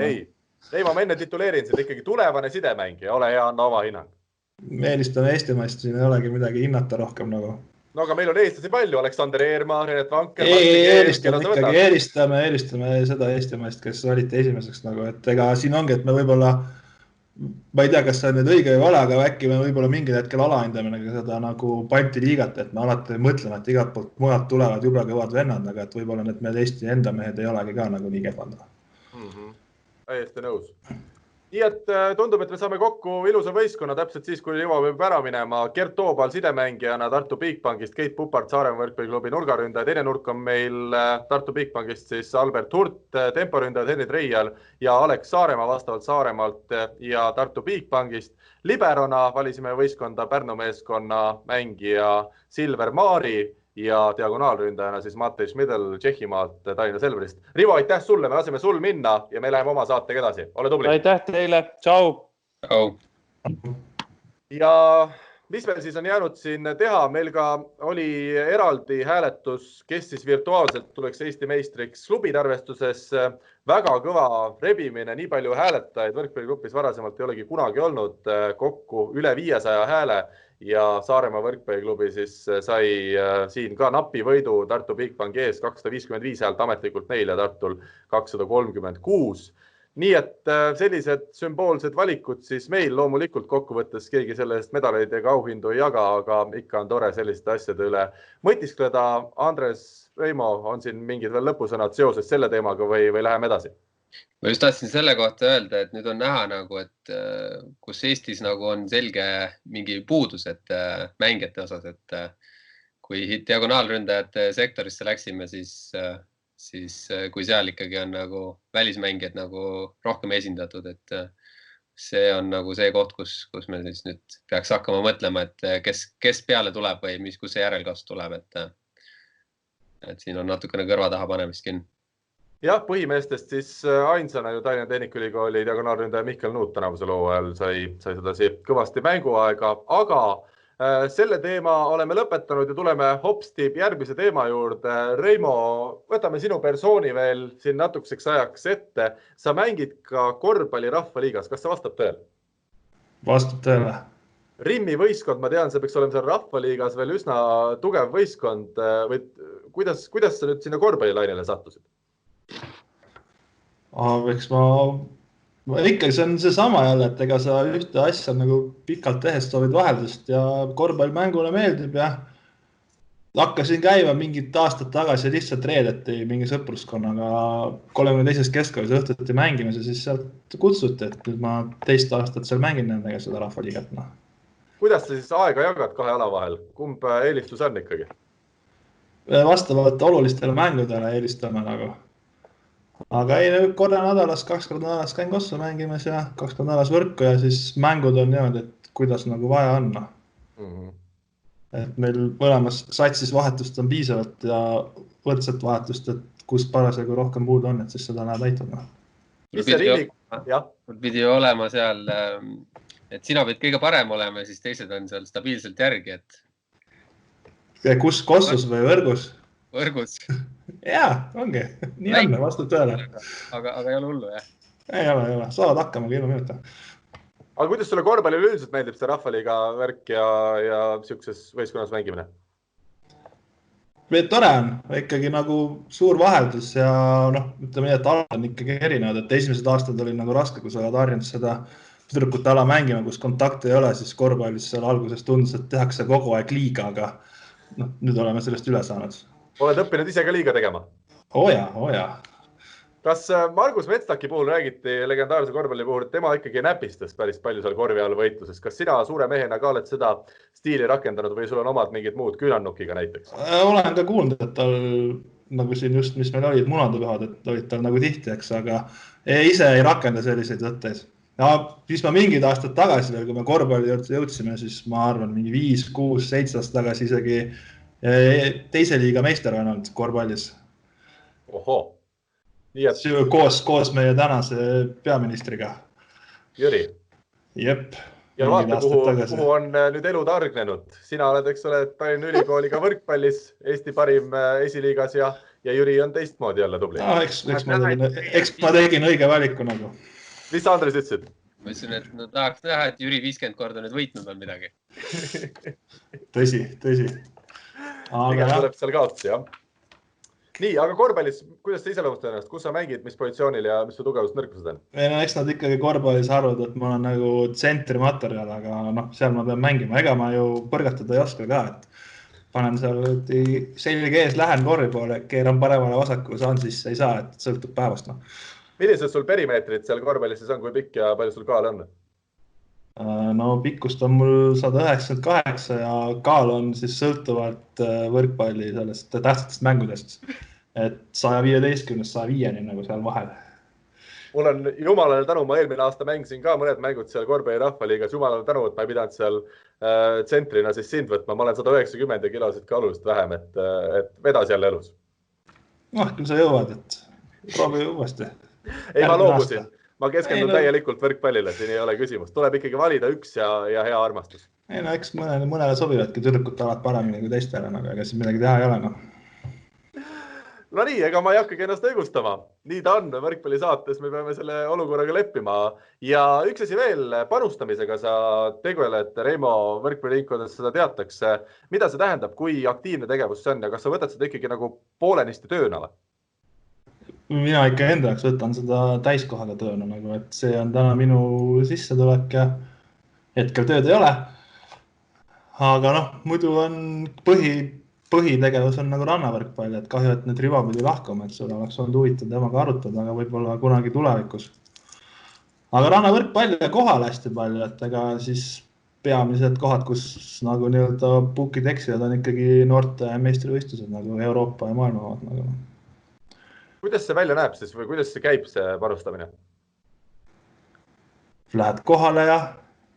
Reimo, ma enne tituleerin seda ikkagi tulevane sidemängija, ole hea, anna oma hinnang. Me eelistame Eestimaist, siin ei olegi midagi hinnata rohkem nagu. No aga meil on eestlasi palju, Aleksander Eermaa, Renet Vanker. Eelistame seda Eestimaist, kes valiti esimeseks nagu, et ega siin ongi, et me võib-olla, ma ei tea, kas see on nüüd õige või vale, aga äkki me võib-olla mingil hetkel alahindame seda nagu Balti liigat, et me alati mõtleme, et igalt poolt mujalt tulevad jube kõvad vennad, aga et võib-olla need meil Eesti enda mehed ei olegi ka nagu nii kehvad. Täiesti nõus. Nii et tundub, et me saame kokku ilusa võistkonna täpselt siis, kui Rivo peab ära minema. Gert Toobal sidemängijana Tartu Bigbankist, Keit Pupart Saaremaa võrkpalliklubi nurgaründaja. Teine nurk on meil Tartu Bigbankist siis Albert Hurt, temporündajad Henri Treial ja Alex Saaremaa vastavalt Saaremaalt ja Tartu Bigbankist. Liberona valisime võistkonda Pärnu meeskonna mängija Silver Maari ja diagonaalründajana siis Matej Šmidel Tšehhimaalt Tallinna Selverist. Rivo, aitäh sulle, me laseme sul minna ja me läheme oma saatega edasi. Ole tubli. Aitäh teile. Tšau. Ja mis meil siis on jäänud siin teha? Meil ka oli eraldi hääletus, kes siis virtuaalselt tuleks Eesti meistriks klubitarvestuses. Väga kõva rebimine, nii palju hääletajaid võrkpalligrupis varasemalt ei olegi kunagi olnud, kokku üle 500 hääle. Ja Saaremaa võrkpalliklubi siis sai siin ka napi võidu Tartu Bigbanki ees 255 häält ametlikult neil ja Tartul 236. Nii et sellised sümboolsed valikud siis meil loomulikult kokkuvõttes keegi sellest medaleid ega auhindu ei jaga, aga ikka on tore selliste asjade üle mõtiskleda. Andres, Reimo, on siin mingid veel lõpusõnad seoses selle teemaga või läheme edasi? Ma just tahtsin selle kohta öelda, et nüüd on näha nagu, et kus Eestis nagu on selge mingi puudus, et mängijate osas, et kui diagonaalründajate sektorisse läksime, siis kui seal ikkagi on nagu välismängijad nagu rohkem esindatud, et see on nagu see koht, kus me siis nüüd peaks hakkama mõtlema, et kes peale tuleb või kus see järelkasv tuleb, et siin on natukene kõrva taha panemist kinni. Jah, põhimeestest siis ainsana ju Tallinna Tehnikaülikooli diagonaalründaja Mihkel Nuut tänavusel hooajal sai sedasi kõvasti mänguaega, aga selle teema oleme lõpetanud ja tuleme hopsti järgmise teema juurde. Reimo, võtame sinu persooni veel siin natukeseks ajaks ette. Sa mängid ka korvpalli rahvaliigas. Kas see vastab tõele? Vastab tõele. Rimmi võistkond, ma tean, see peaks olema seal rahvaliigas veel üsna tugev võistkond. Kuidas sa nüüd sinna korvpallilainele sattusid? Eks ma ikka, see on see sama jälle, et ega sa ühte asja nagu pikalt tehes soovid vaheldust ja korvpallimängule meeldib ja hakkasin käima mingid aastad tagasi lihtsalt reedeti mingi sõpruskonnaga 32. keskkoolis õhtuti mängimas ja siis sealt kutsuti, et nüüd ma 2 aastat seal mängin nendega seda rahvaliigat. Kuidas sa siis aega jagad 2 ala vahel? Kumb eelistus on ikkagi? Vastavalt olulistele mängudele eelistame nagu. Aga ei, korra nädalas, 2 korda nädalas käin kossa mängimas ja 2 korda nädalas võrku ja siis mängud on niimoodi, et kuidas nagu vaja on. Et meil mõlemas satsis vahetust on piisavalt ja võrdset vahetust, et kus parasjagu rohkem puudu on, et siis seda näed aitama. Pidi olema seal, et sina pead kõige parem olema ja siis teised on seal stabiilselt järgi, et... Kus kossus või võrgus? Võrgus. Jaa, ongi. Nii on, vastab tõele. Aga ei ole hullu, jah? Ei ole. Saavad hakkama ilma minuta. Aga kuidas sulle korvpallile üldiselt meeldib see rahvaliiga värk ja siukses võistkonnas mängimine? Tore on. Ikkagi nagu suur vaheldus ja ütleme nii, et ala on ikkagi erinevad. Et esimesed aastad oli nagu raske, kui sa oled harjunud seda tüdrukute ala mängima, kus kontakte ei ole, siis korvpallis seal alguses tundus, et tehakse kogu aeg liiga, aga nüüd oleme sellest üle saanud. Oled õppinud ise ka liiga tegema? Oja. Kas Margus Metstaki puhul räägiti legendaarse korvpalli puhul, et tema ikkagi näpistas päris palju seal korvi all võitluses. Kas sina suure mehena ka oled seda stiili rakendanud või sul on omad mingid muud küünannukiga näiteks? Olen ka kuulnud, et tal nagu siin just, mis meil olid munadepühad, et olid tal nagu tihti, eks, aga ise ei rakenda selliseid võtteid. Ja siis ma mingid aastad tagasi veel, kui me korvpalli jõudsime, siis ma arvan mingi 5, 6, 7 aastat tagasi isegi teise liiga meister on olnud korvpallis. Oho. Koos meie tänase peaministriga. Jüri. Jep. Ja vaata, kuhu on nüüd elu targnenud. Sina oled, eks ole, Tallinna Ülikooliga võrkpallis, Eesti parim esiliigas ja Jüri on teistmoodi jälle tubli. No, eks ma tegin õige valiku nagu. Mis Andres ütlesid? Ma ütlesin, et no, tahaks näha, et Jüri 50 korda nüüd võitnud on midagi. Tõsi. Aga tuleb seal kaotsi, jah. Nii, aga korvpallis, kuidas sa iseloomustad ennast? Kus sa mängid, mis positsioonil ja mis su tugevust nõrkused on? No, eks nad ikkagi korvpallis arvad, et ma olen nagu tsentri materjal, aga seal ma pean mängima. Ega ma ju põrgatada ei oska ka, et panen seal selge ees, lähen korvi poole, keeran paremale vasakule, saan siis ei saa, et sõltub päevast. Millised sul perimeetrid seal korvpallis siis on, kui pikk ja palju sul kaal on? No pikkust on mul 198 ja kaal on siis sõltuvalt võrkpalli sellest tähtsatest mängudest. Et 115-105 nagu seal vahel. Mul on jumalale tänu, ma eelmine aasta mängisin ka mõned mängud seal korvpalli rahvaliigas. Jumalale tänu, et ma ei pidanud seal tsentrina siis sind võtma. Ma olen 190 kilosid ka oluliselt vähem, et vedas jälle elus. Küll sa jõuad, et proovi uuesti. Ei, ma loobusin. Ma keskendun täielikult võrkpallile, siin ei ole küsimus. Tuleb ikkagi valida üks ja hea armastus. Ei, no eks mõnele sobivadki tüdrukut alad paremini kui teistele, aga siis midagi teha ei ole. No nii, ega ma ei hakkagi ennast õigustama. Nii ta on, võrkpalli saates me peame selle olukorraga leppima. Ja üks asi veel, panustamisega sa tegeled Reimo võrkpalliringkondades, seda teatakse. Mida see tähendab, kui aktiivne tegevus see on ja kas sa võtad seda ikkagi nagu poolenisti tööna? Mina ikka enda jaoks võtan seda täiskohaga tööna, et see on täna minu sissetulek ja hetkel tööd ei ole. Aga muidu on põhitegevus on nagu rannavõrkpall, et kahju, et need riva pidi lahkuma, et sul oleks olnud huvitav temaga arutada, aga võib-olla kunagi tulevikus. Aga rannavõrkpall ja kohal hästi palju, et ega siis peamised kohad, kus nagu nii-öelda pukid eksijad on ikkagi noorte meistrivõistlused nagu Euroopa ja maailmavad nagu. Kuidas see välja näeb siis või kuidas see käib see panustamine? Lähed kohale ja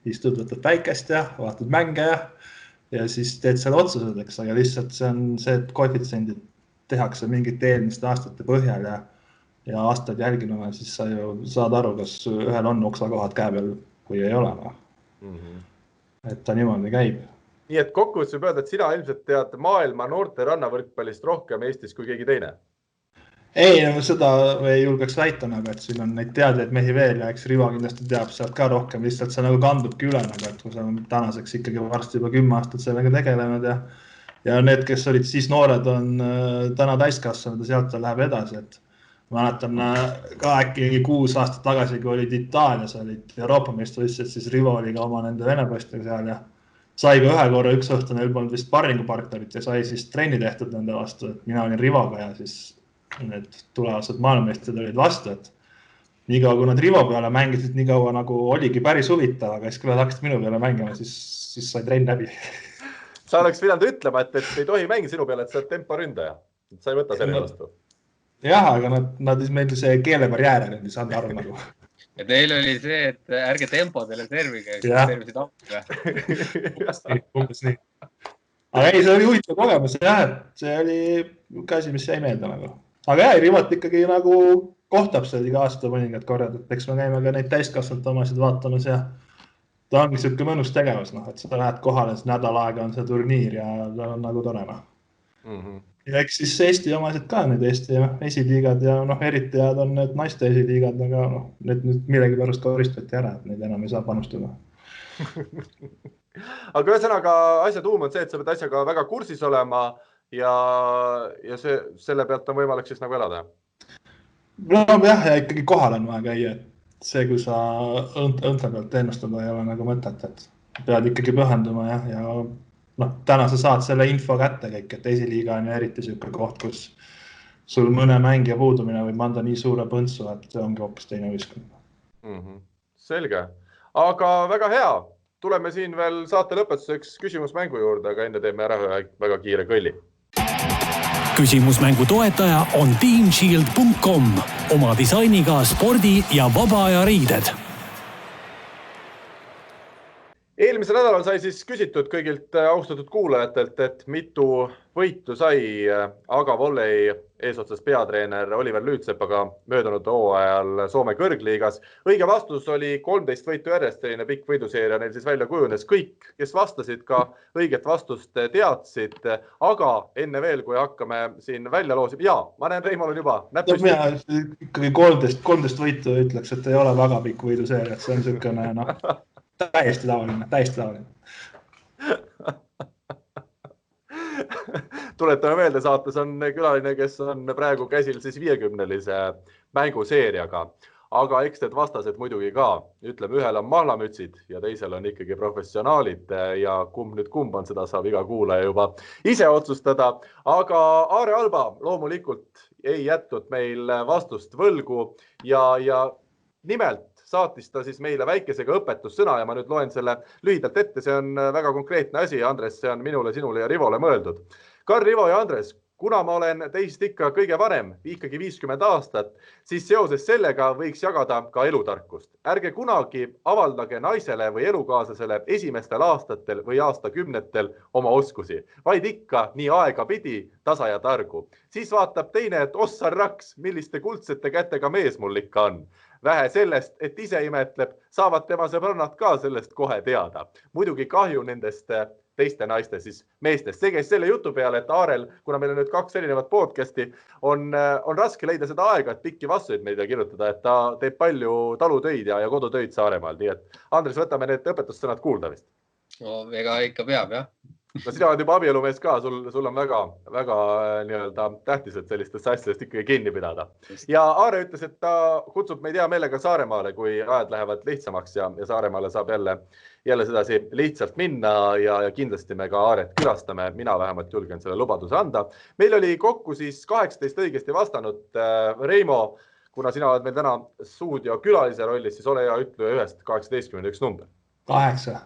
istud, võtad päikest ja vaatad mänge ja siis teed selle otsused, eks, aga lihtsalt see on see, et koefitsendid tehakse mingite eelmiste aastate põhjal ja aastad jälginuna, siis sa ju saad aru, kas ühel on oksakohad käe peal või ei ole. Et ta niimoodi käib. Nii et kokkuvõttes võib öelda, et sina ilmselt tead maailma noorte rannavõrkpallist rohkem Eestis kui keegi teine? Ei, seda ei julgeks väita, et siin on neid teadjaid mehi veel ja eks Rivo kindlasti teab sealt ka rohkem, lihtsalt see nagu kandubki üle, et kui sa on tänaseks ikkagi varsti juba 10 aastat sellega tegelenud ja need, kes olid siis noored, on täna täiskasvanud ja sealt ta läheb edasi, et mäletan ka äkki 6 aastat tagasi, kui olid Itaalias, olid Euroopa meistrivõistlused, siis Rivo oli ka oma nende vene poistega seal ja sai ka ühe korra üks õhtu, neil polnud vist sparringupartnerit ja sai siis trenni tehtud nende vastu, et mina olin Rivoga ja siis need tulevased maailmameistrid olid vastu, et nii kaua, kui nad Rivo peale mängisid, nii kaua nagu oligi päris huvitav, aga siis kui nad hakkasid minu peale mängima, siis sai trenn läbi. Sa oleks pidanud ütlema, et ei tohi mängida sinu peale, et sa oled temporündaja. Sa ei võta selle vastu. Jah, aga nad meil see keelebarjäär ei saanud aru nagu. Et neil oli see, et ärge tempo teile servige, servisid appi. Umbes nii. Aga ei, see oli huvitav kogemus, et see oli asi, mis jäi meelde nagu. Aga Rivot ikkagi nagu kohtab seda iga aasta mõningad korjad, et eks me käime ka neid täiskasvanud omasid vaatamas ja ta ongi siuke mõnus tegevus, et sa lähed kohale, nädal aega on see turniir ja ta on nagu tore. Ja eks siis Eesti omasid ka need Eesti esiliigad ja eriti head on need naiste esiliigad, aga need nüüd millegi pärast koristati ära, et neid enam ei saa panustada. Aga ühesõnaga asja tuum on see, et sa pead asjaga väga kursis olema ja selle pealt on võimalik siis nagu elada. No jah, ja ikkagi kohal on vaja käia. See, kui sa õnta pealt ennustada ei ole nagu mõtet, et pead ikkagi pühenduma ja täna sa saad selle info kätte kõik, et esiliiga on eriti siuke koht, kus sul mõne mängija puudumine võib anda nii suure põntsu, et see ongi hoopis teine võistkond. Selge, aga väga hea. Tuleme siin veel saate lõpetuseks küsimusmängu juurde, aga enne teeme ära ühe väga kiire kõlli. Küsimusmängu toetaja on teamshield.com, oma disainiga spordi- ja vabaaja riided. Eelmisel nädalal sai siis küsitud kõigilt austatud kuulajatelt, et mitu võitu sai Aga Volley eesotsas peatreener Oliver Lüütsepaga möödunud hooajal Soome kõrgliigas. Õige vastus oli 13 võitu järjest, selline pikk võiduseeria neil siis välja kujunes. Kõik, kes vastasid ka õiget vastust teadsid, aga enne veel, kui hakkame siin välja loosima. Jaa, ma näen, Reimol on juba näpust. Mina ikkagi 13 võitu ütleks, et ei ole väga pikk võiduseeria, et see on selline täiesti tavaline. Tuletame meelde, saates on külaline, kes on praegu käsil siis 50-lise mänguseeriaga. Aga eks need vastased muidugi ka. Ütleme, ühel on mahlamütsid ja teisel on ikkagi professionaalid ja kumb on, seda saab iga kuulaja juba ise otsustada. Aga Aare Alba loomulikult ei jätnud meil vastust võlgu ja nimelt saatis ta siis meile väikesega õpetussõna ja ma nüüd loen selle lühidalt ette. See on väga konkreetne asi, Andres, see on minule, sinule ja Rivole mõeldud. Karl, Rivo ja Andres, kuna ma olen teist ikka kõige vanem, ikkagi 50 aastat, siis seoses sellega võiks jagada ka elutarkust. Ärge kunagi avaldage naisele või elukaaslasele esimestel aastatel või aastakümnetel oma oskusi, vaid ikka nii aega pidi, tasa ja targu. Siis vaatab teine, et ossar raks, milliste kuldsete kätega mees mul ikka on. Vähe sellest, et ise imetleb, saavad tema sõbrannad ka sellest kohe teada. Muidugi kahju nendest teiste naiste siis meestest. See käis selle jutu peale, et Aarel, kuna meil on nüüd 2 erinevat podcasti, on raske leida seda aega, et pikki vastuseid meile kirjutada, et ta teeb palju talutöid ja kodutöid Saaremaal. Nii et Andres, võtame need õpetussõnad kuulda vist. No, ega ikka peab, jah. No, sina oled juba abielumees ka, sul on väga tähtis, et sellistest asjadest ikkagi kinni pidada. Ja Aare ütles, et ta kutsub meid hea meelega Saaremaale, kui ajad lähevad lihtsamaks ja Saaremaale saab jälle sedasi lihtsalt minna ja kindlasti me ka Aaret külastame. Mina vähemalt julgen selle lubaduse anda. Meil oli kokku siis 18 õigesti vastanud. Reimo, kuna sina oled meil täna stuudio külalise rollis, siis ole hea, ütle ühest 18 üks number. 8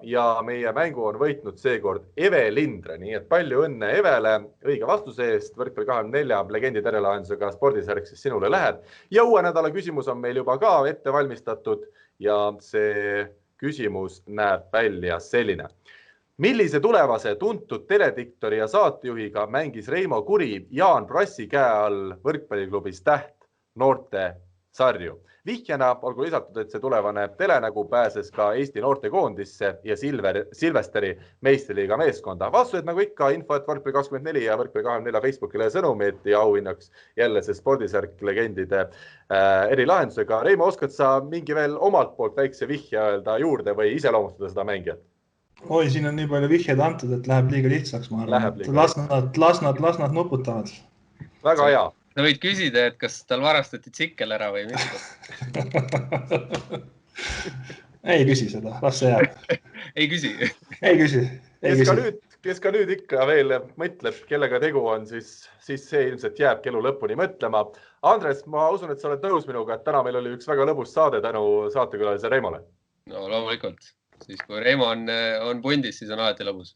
ja meie mängu on võitnud seekord Eve Lindre, nii et palju õnne Evele õige vastuse eest. Võrkpalli 24 legendi terelahendusega spordisärk siis sinule läheb. Ja uue nädala küsimus on meil juba ka ette valmistatud ja see küsimus näeb välja selline. Millise tulevase tuntud telediktori ja saatejuhiga mängis Reimo Kuri Jaan Prassi käe all võrkpalliklubis Täht noorte sarju? Vihjena olgu lisatud, et see tulevane telenägu pääses ka Eesti noortekoondisse ja Silvesteri meistriliiga meeskonda. Vastused nagu ikka info@võrkpalli24 ja võrkpalli24 Facebookile sõnumid ja auhinnaks jälle see spordisärk legendide erilahendusega. Reimo, oskad sa mingi veel omalt poolt väikse vihje öelda juurde või iseloomustada seda mängijat? Oi, siin on nii palju vihjeid antud, et läheb liiga lihtsaks, ma arvan. Las nad nuputavad. Väga hea. Sa võid küsida, et kas tal varastati tsikkel ära või mitte? Ei küsi seda, las see jääb. Ei küsi. Kes ka nüüd ikka veel mõtleb, kellega tegu on, siis see ilmselt jääb elu lõpuni mõtlema. Andres, ma usun, et sa oled nõus minuga, et täna meil oli üks väga lõbus saade tänu saatekülalise Reimole. No loomulikult. Siis kui Reimo on pundis, siis on alati lõbus.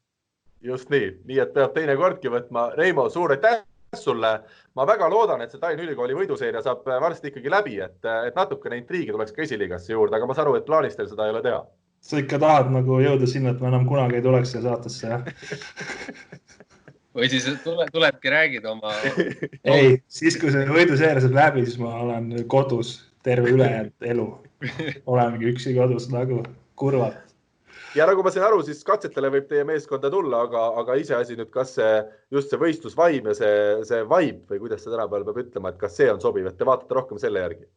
Just nii, et peab teine kordki võtma. Reimo, suur aitäh sulle. Ma väga loodan, et see Tallinna Ülikooli võiduseeria saab varsti ikkagi läbi, et natukene intriigi tuleks ka esiliigasse juurde, aga ma saan aru, et plaanis teil seda ei ole teha. Sa ikka tahad nagu jõuda sinna, et ma enam kunagi ei tuleks siia saatesse, jah? Või siis tulebki räägid oma... Ei, siis kui see võiduseeria saab läbi, siis ma olen kodus terve ülejäänud elu. Olengi üksi kodus nagu kurvad. Ja nagu ma sain aru, siis katsetele võib teie meeskonda tulla, aga ise asi nüüd, kas just see võistlusvaim ja see vibe või kuidas see tänapäeval peab ütlema, et kas see on sobiv, et te vaatate rohkem selle järgi?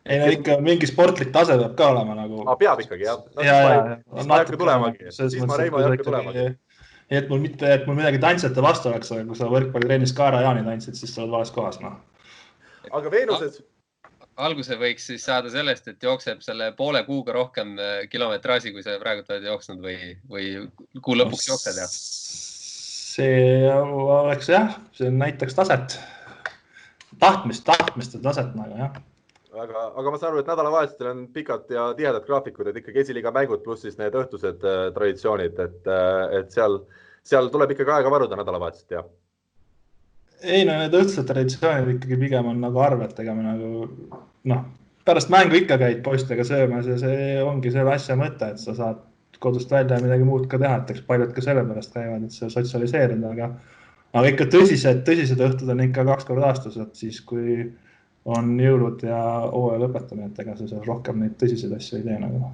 Ei, no ikka mingi sportlik tase peab ka olema nagu... Peab ikkagi, jah. Siis ma ei hakka tulemagi. Et mul midagi tantsijate vastu oleks, aga kui sa võrkpallitrennis Kaara Jaani tantsid, siis sa oled vales kohas. Aga Veenuses... Alguse võiks siis saada sellest, et jookseb selle poole kuuga rohkem kilometraaži, kui sa praegu oled jooksnud või kuu lõpuks jooksed, jah? see oleks jah, see näitaks taset, tahtmist ja taset nagu jah. Aga ma saan aru, et nädalavahetustel on pikad ja tihedad graafikud, et ikkagi esiliiga mängud pluss siis need õhtused traditsioonid, et seal tuleb ikkagi aega varuda nädalavahetust, jah? Ei, no need õhtused traditsioonid ikkagi pigem on nagu arvetega nagu, pärast mängu ikka käid poistega söömas ja see ongi selle asja mõte, et sa saad kodust välja ja midagi muud ka teha, et eks paljud ka selle pärast käivad, et see sotsialiseerida, aga ikka tõsised õhtud on ikka 2 korda aastas, et siis kui on jõulud ja hooaja lõpetamine, et ega sa rohkem neid tõsiseid asju ei tee nagu.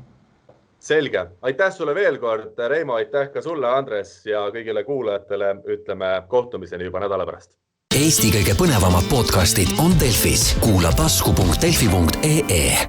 Selge. Aitäh sulle veel kord, Reimo, aitäh ka sulle, Andres, ja kõigile kuulajatele ütleme kohtumiseni juba nädala pärast. Eesti kõige põnevamad podcastid on Delfis. Kuula tasku.delfi.ee.